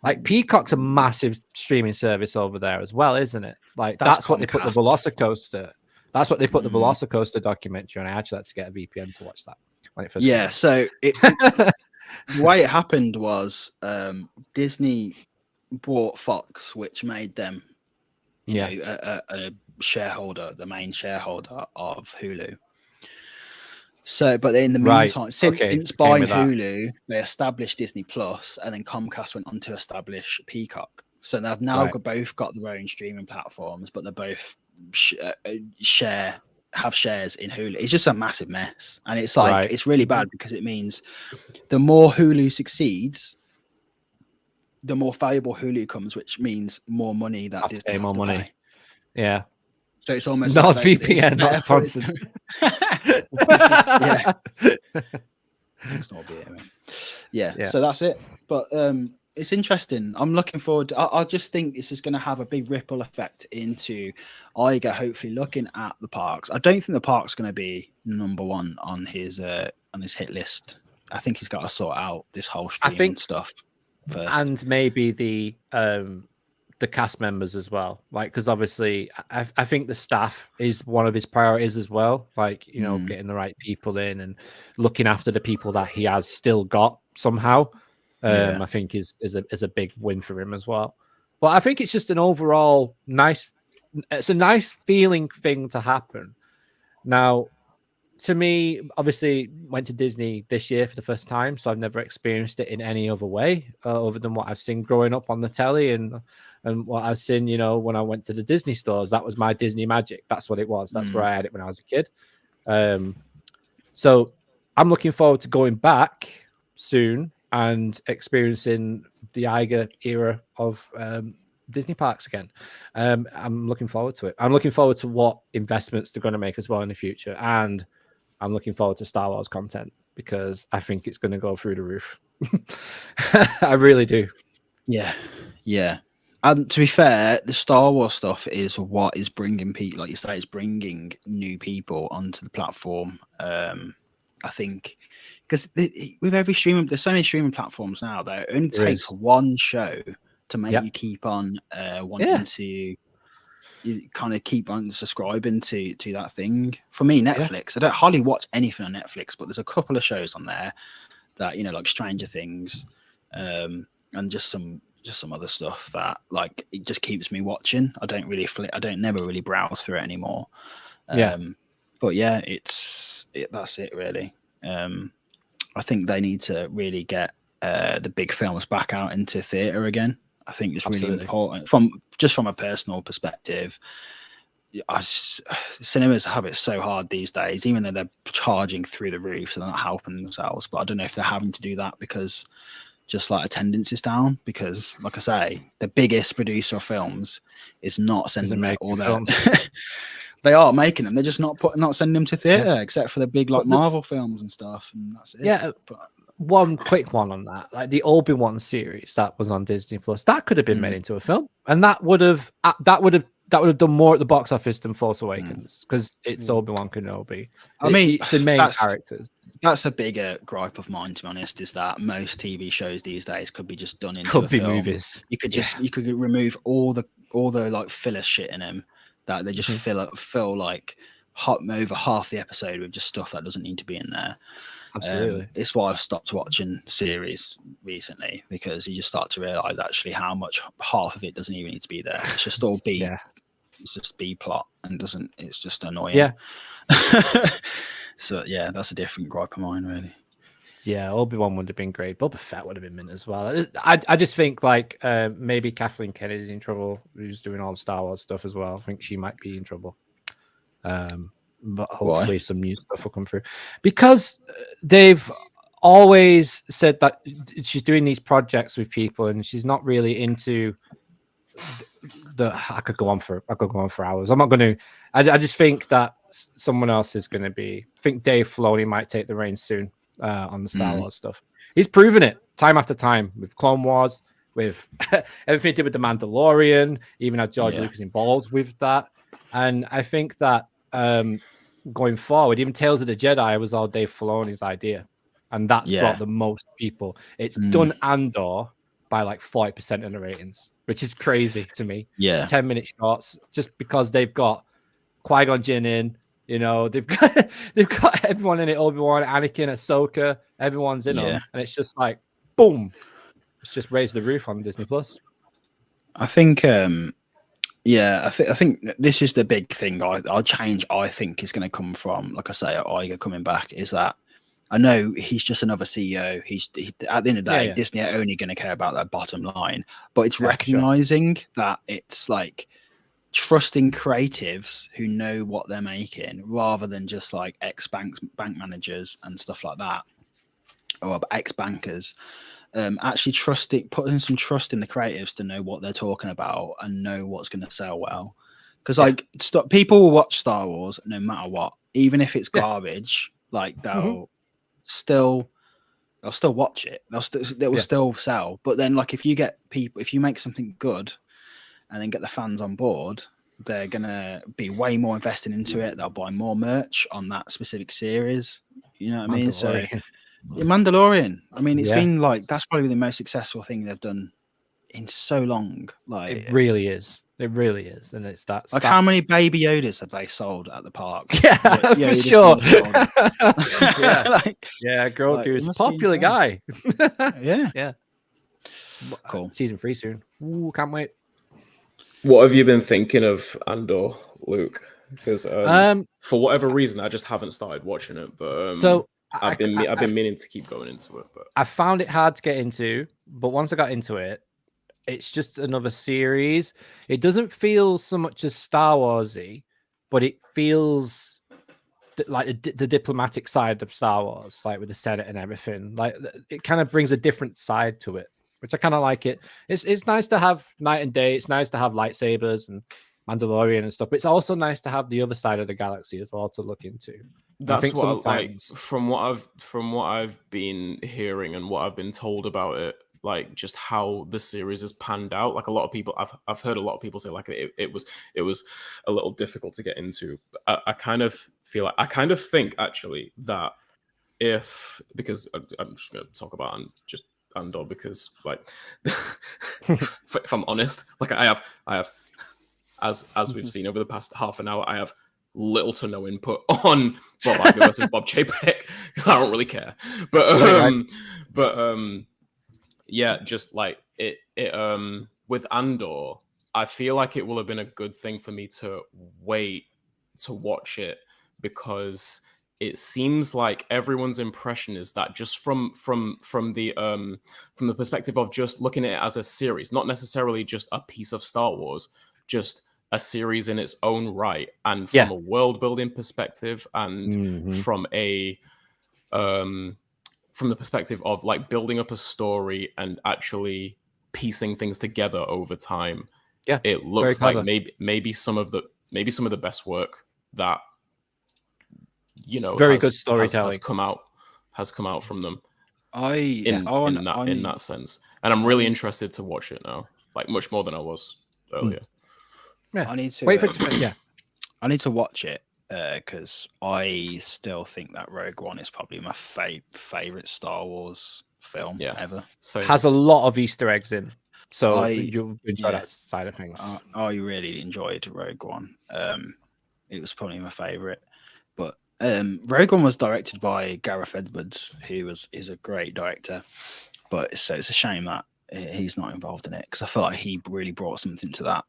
like Peacock's a massive streaming service over there as well, isn't it? Like that's what they put the Velocicoaster. That's what they put the Velocicoaster documentary on. I actually had to get a VPN to watch that when it first came out. So the way it happened was Disney bought Fox, which made them you know, a shareholder, the main shareholder of Hulu. So, but in the meantime, since buying Hulu, they established Disney Plus, and then Comcast went on to establish Peacock. So they've now both got their own streaming platforms, but they both have shares in Hulu. It's just a massive mess, and it's like it's really bad because it means the more Hulu succeeds, the more valuable Hulu comes, which means more money that Disney more money. Pay. Yeah. So it's almost not like VPN, not sponsored. Yeah. It's not a man. Yeah. So that's it. But it's interesting. I'm looking forward. I just think this is going to have a big ripple effect into Iger hopefully looking at the parks. I don't think the park's going to be number one on his hit list. I think he's got to sort out this whole streaming stuff first. And maybe the cast members as well, like, because obviously I think the staff is one of his priorities as well, like, you know, getting the right people in and looking after the people that he has still got somehow. I think is a big win for him as well. But I think it's just an overall nice feeling thing to happen. Now, to me, obviously went to Disney this year for the first time, so I've never experienced it in any other way other than what I've seen growing up on the telly and what I've seen, you know, when I went to the Disney stores. That was my Disney magic. That's what it was. That's where I had it when I was a kid. So I'm looking forward to going back soon and experiencing the Iger era of Disney parks again. I'm looking forward to it. I'm looking forward to what investments they're going to make as well in the future. And I'm looking forward to Star Wars content because I think it's going to go through the roof. I really do. Yeah. And to be fair, the Star Wars stuff is what is bringing people, like you say, it's bringing new people onto the platform. I think because with every streaming, there's so many streaming platforms now that it only takes one show to make you keep on wanting to. You kind of keep on subscribing to that thing. For me, Netflix, I don't hardly watch anything on Netflix, but there's a couple of shows on there that, you know, like Stranger Things, and just some other stuff that, like, it just keeps me watching. I don't never really browse through it anymore. But yeah, that's it really. I think they need to really get the big films back out into theater again. I think it's really important from a personal perspective. Cinemas have it so hard these days, even though they're charging through the roof, so they're not helping themselves. But I don't know if they're having to do that because just like attendance is down. Because, like I say, the biggest producer of films is not sending all their. They are making them. They're just not sending them to theater, except for the big like Marvel films and stuff, and that's it. Yeah. But one quick one on that, like the Obi-Wan series that was on Disney Plus, that could have been made into a film, and that would have done more at the box office than Force Awakens because it's Obi-Wan Kenobi. I mean, it's the main characters. That's a bigger gripe of mine, to be honest, is that most TV shows these days could be just done into a film. Movies. You could you could remove all the like filler shit in them that they just fill like over half the episode with just stuff that doesn't need to be in there. Absolutely. It's why I've stopped watching series recently, because you just start to realize actually how much half of it doesn't even need to be there. It's just all B. It's just B plot and it's just annoying. Yeah. So yeah, that's a different gripe of mine, really. Yeah, Obi-Wan would have been great. Boba Fett would have been mint as well. I just think like maybe Kathleen Kennedy's in trouble, who's doing all the Star Wars stuff as well. I think she might be in trouble. But hopefully some new stuff will come through, because they've always said that she's doing these projects with people and she's not really into I could go on for hours. I'm not going to. I just think that someone else is going to be. I think Dave Filoni might take the reins soon on the Star Wars stuff. He's proven it time after time with Clone Wars, with everything he did with the Mandalorian. Even had George Lucas involved with that, and I think that going forward, even Tales of the Jedi was all Dave Filoni's idea, and that's brought the most people. It's done Andor by like 40% of the ratings, which is crazy to me. 10-minute shorts, just because they've got Qui-Gon Jinn in, you know, they've got everyone in it, Obi-Wan, Anakin, Ahsoka, everyone's in them, and it's just like boom, it's just raised the roof on Disney Plus. I think I think this is the big thing. Our change I think is going to come from, like I say, Iger coming back, is that I know he's just another CEO. At the end of the day, Disney are only going to care about their bottom line. But it's recognizing that it's like trusting creatives who know what they're making, rather than just like bank managers and stuff like that, or ex-bankers. Actually putting some trust in the creatives to know what they're talking about and know what's going to sell well. Because people will watch Star Wars no matter what, even if it's garbage. Like they'll still watch it. They will still sell. But then, like, if you make something good and then get the fans on board, they're gonna be way more invested into it. They'll buy more merch on that specific series. You know what I mean? So Mandalorian. I mean, it's been like, that's probably the most successful thing they've done in so long. Like, it really is. It really is, and it's that. Like, how many Baby Yodas have they sold at the park? Yeah, for sure. Grogu is a popular guy. Yeah. Cool. Season 3 soon. Ooh, can't wait. What have you been thinking of Andor, Luke? Because for whatever reason, I just haven't started watching it. But I've been meaning to keep going into it. But I found it hard to get into. But once I got into it, it's just another series. It doesn't feel so much as Star Warsy, but it feels like the diplomatic side of Star Wars, like with the Senate and everything. Like, it kind of brings a different side to it, which I kind of like it. It's nice to have night and day. It's nice to have lightsabers and Mandalorian and stuff. But it's also nice to have the other side of the galaxy as well to look into. That's what I like from what I've been hearing and what I've been told about it. Like, just how the series has panned out. Like, a lot of people, I've heard a lot of people say like it was a little difficult to get into. I kind of think actually that because I'm just going to talk about just Andor, because like if I'm honest, like I have as we've seen over the past half an hour, I have little to no input on Bob Iger versus Bob Chapek. I don't really care, but yeah, just like it with Andor, I feel like it will have been a good thing for me to wait to watch it, because it seems like everyone's impression is that just from the perspective of just looking at it as a series, not necessarily just a piece of Star Wars, just a series in its own right, and from a world building perspective, and from the perspective of like building up a story and actually piecing things together over time. Yeah, it looks like maybe some of the best work that, you know, very good storytelling has come out from them. In that sense, and I'm really interested to watch it now, like much more than I was earlier. Yeah, I need to wait for it to, I need to watch it because I still think that Rogue One is probably my favorite Star Wars film ever. So has a lot of Easter eggs in, so you'll enjoy that side of things. I really enjoyed Rogue One. It was probably my favorite. But Rogue One was directed by Gareth Edwards, who is a great director. But it's a shame that he's not involved in it, because I feel like he really brought something to that.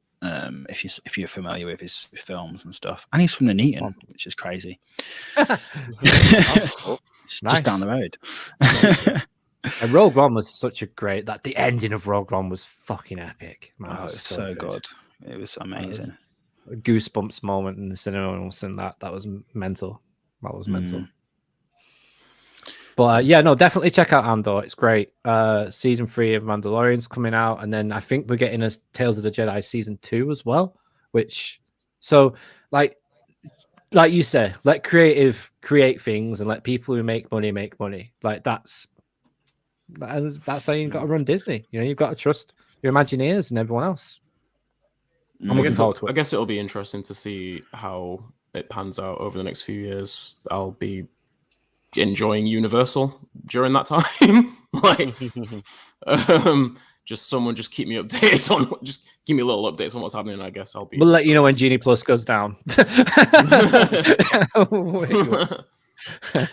If you're familiar with his films and stuff, and he's from Nuneaton, which is crazy. Just down the road. And Rogue One was such a great. That the ending of Rogue One was fucking epic. Man, it was so good. It was amazing. A goosebumps moment in the cinema, and that was mental. That was mental. But yeah, no, definitely check out Andor. It's great. Season 3 of Mandalorian's coming out, and then I think we're getting a Tales of the Jedi season 2 as well. Which, so like you say, let creative create things and let people who make money. Like that's how you've got to run Disney. You know, you've got to trust your Imagineers and everyone else. I guess it'll be interesting to see how it pans out over the next few years. I'll be enjoying Universal during that time. Like, just someone just keep me updated on, just give me a little updates on what's happening. I guess I'll be. We'll let you know when Genie Plus goes down.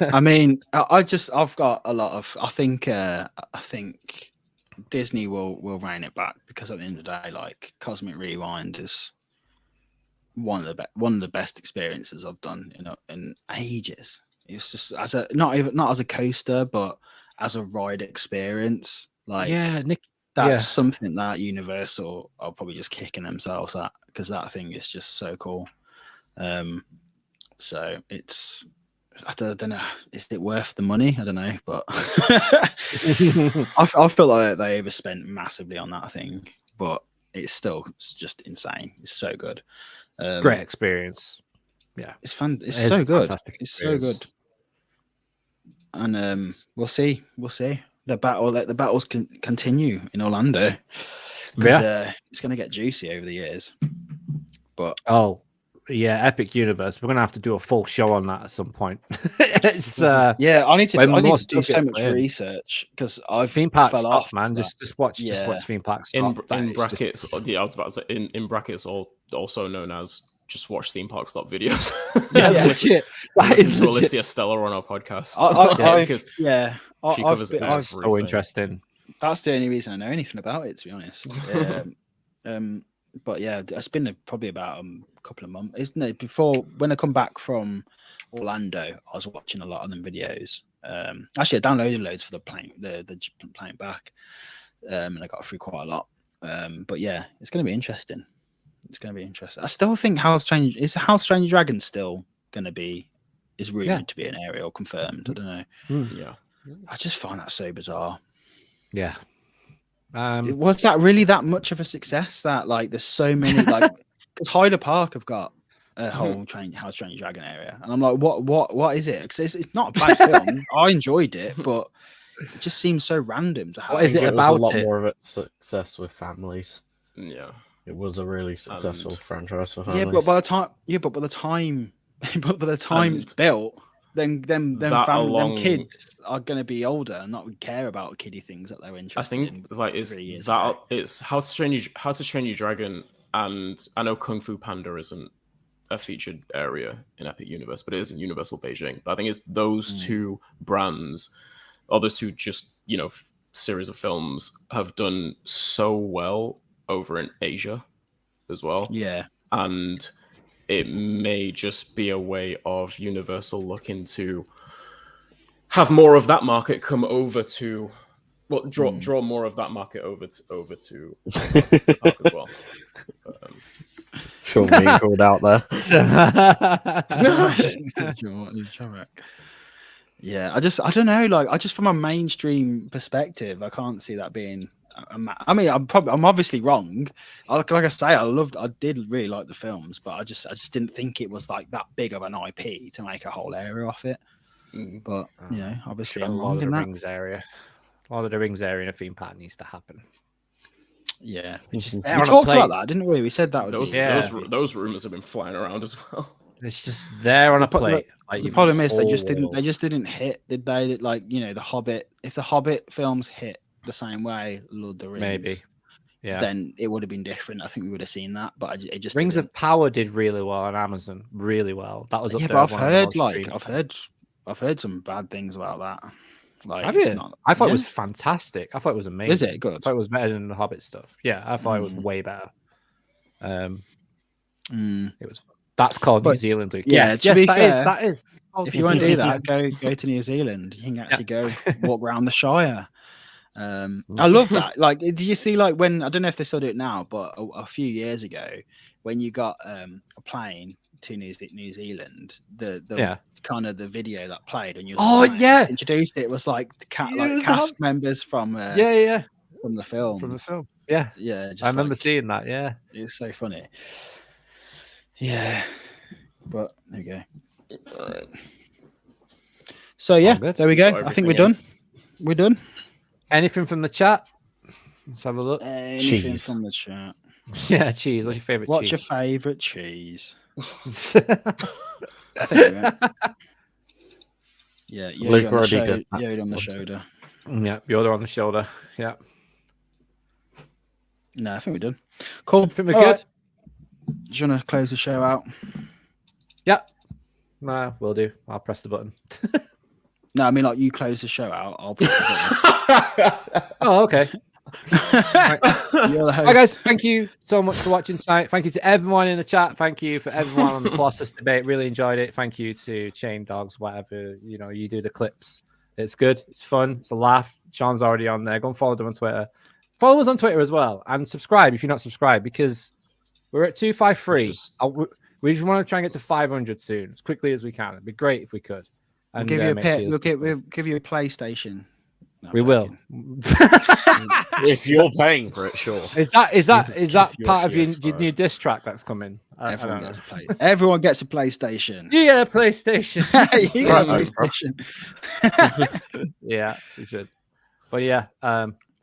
I mean, I've got a lot of. I think Disney will rein it back, because at the end of the day, like, Cosmic Rewind is one of the best experiences I've done in ages. It's just not as a coaster, but as a ride experience. Like, yeah, Nick. That's something that Universal are probably just kicking themselves at, because that thing is just so cool. So it's, I don't know, is it worth the money? I don't know, but I feel like they overspent massively on that thing, but it's just insane. It's so good. Great experience. Yeah, it's fun. It's so good. It's so good. And we'll see. The battles can continue in Orlando. Yeah, it's going to get juicy over the years. But Epic Universe. We're going to have to do a full show on that at some point. It's I need to do so much research, because I've theme park stuff, man. Just watch theme park stuff. In brackets, I was about to say in brackets, also known as just watch theme park stop videos. Legit. Listen to Alicia Stella on our podcast. She covers it's so interesting. That's the only reason I know anything about it, to be honest. But yeah, it's been probably about a couple of months, isn't it? Before, when I come back from Orlando, I was watching a lot of them videos. Actually, I downloaded loads for the playing back, and I got through quite a lot. But yeah, it's going to be interesting. I still think House Strange Dragon still going to be, is rumored to be an area, or confirmed. I don't know. Yeah, I just find that so bizarre. Yeah. Was that really that much of a success? That, like, there's so many, like, because Hyder Park have got a whole House Strange Dragon area, and I'm like, what is it? Because it's not a bad film. I enjoyed it, but it just seems so random to have. What is it about? A lot more of its success with families. Yeah. It was a really successful franchise for families. Yeah, but by the time it's built, then kids are going to be older and not care about kiddie things that they're interested in. I think like it's How to Train Your Dragon, and I know Kung Fu Panda isn't a featured area in Epic Universe, but it is in Universal Beijing. But I think it's those two brands, or those two just series of films, have done so well over in Asia as well. Yeah. And it may just be a way of Universal looking to have more of that market come over to, draw more of that market over to the park as well. Sure, being called out there. Yeah, I don't know. Like, I just, from a mainstream perspective, I can't see that being. I mean, I'm obviously wrong. Like I say, I did really like the films, but I just didn't think it was like that big of an IP to make a whole area off it. But obviously, I'm wrong in that. Rings area. Lord of the Rings area in a theme park needs to happen. Yeah, we talked about that, didn't we? We said that. Those rumors have been flying around as well. It's just there on a plate. Like, the problem is they just didn't hit, did they? Like, the Hobbit. If the Hobbit films hit the same way Lord of the Rings, maybe, then it would have been different. I think we would have seen that, but it just Rings of Power did really well on Amazon, really well. That was up there. But I've heard some bad things about that. Like, have you? I thought it was fantastic. I thought it was amazing. Is it good? I thought it was better than the Hobbit stuff. Yeah, I thought it was way better. It was. That's called New Zealand. Luke. Yeah, to be fair, that is. If you want to do that, go to New Zealand. You can actually go walk around the Shire. I love that. Like, do you see, like, when, I don't know if they still do it now, but a few years ago, when you got a plane to New Zealand, the Yeah. kind of the video that played and you introduced it was like the cast members from from the film. From the film. Yeah. Yeah. Just I remember seeing that. Yeah. It's so funny. Yeah. But there you go. All right. So yeah, good. there we go. I think we're done. We're done. Anything from the chat? Let's have a look. Anything Cheese. from the chat. Yeah, cheese. What's your favorite What's cheese? your favorite cheese? Yeah, Luke already did that. Yoda on the shoulder. Yeah, Yoda on the shoulder. Yeah. No, I think we're done. Cool. I think we're All good. right. Do you want to close the show out? Yeah. No, we'll do. I'll press the button. No, I mean like you close the show out. I'll press the button. Oh, okay. You're the host. Hi guys, thank you so much for watching tonight. Thank you to everyone in the chat. Thank you for everyone on the Colossus debate. Really enjoyed it. Thank you to Chain Dogs, whatever you do the clips. It's good. It's fun. It's a laugh. Sean's already on there. Go and follow them on Twitter. Follow us on Twitter as well, and subscribe if you're not subscribed because we're at 253. We just want to try and get to 500 soon, as quickly as we can. It'd be great if we could. We'll And, give you a make sure we'll give you a PlayStation. No, we I'm will. joking. If you're paying for it, sure. Is that If you're part of your PS5. new diss track that's coming? Everyone gets a PlayStation. You get a PlayStation. You get a Right, PlayStation. Yeah, we should. But yeah,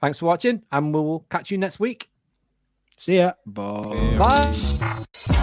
thanks for watching, and we'll catch you next week. See ya. Bye. Bye.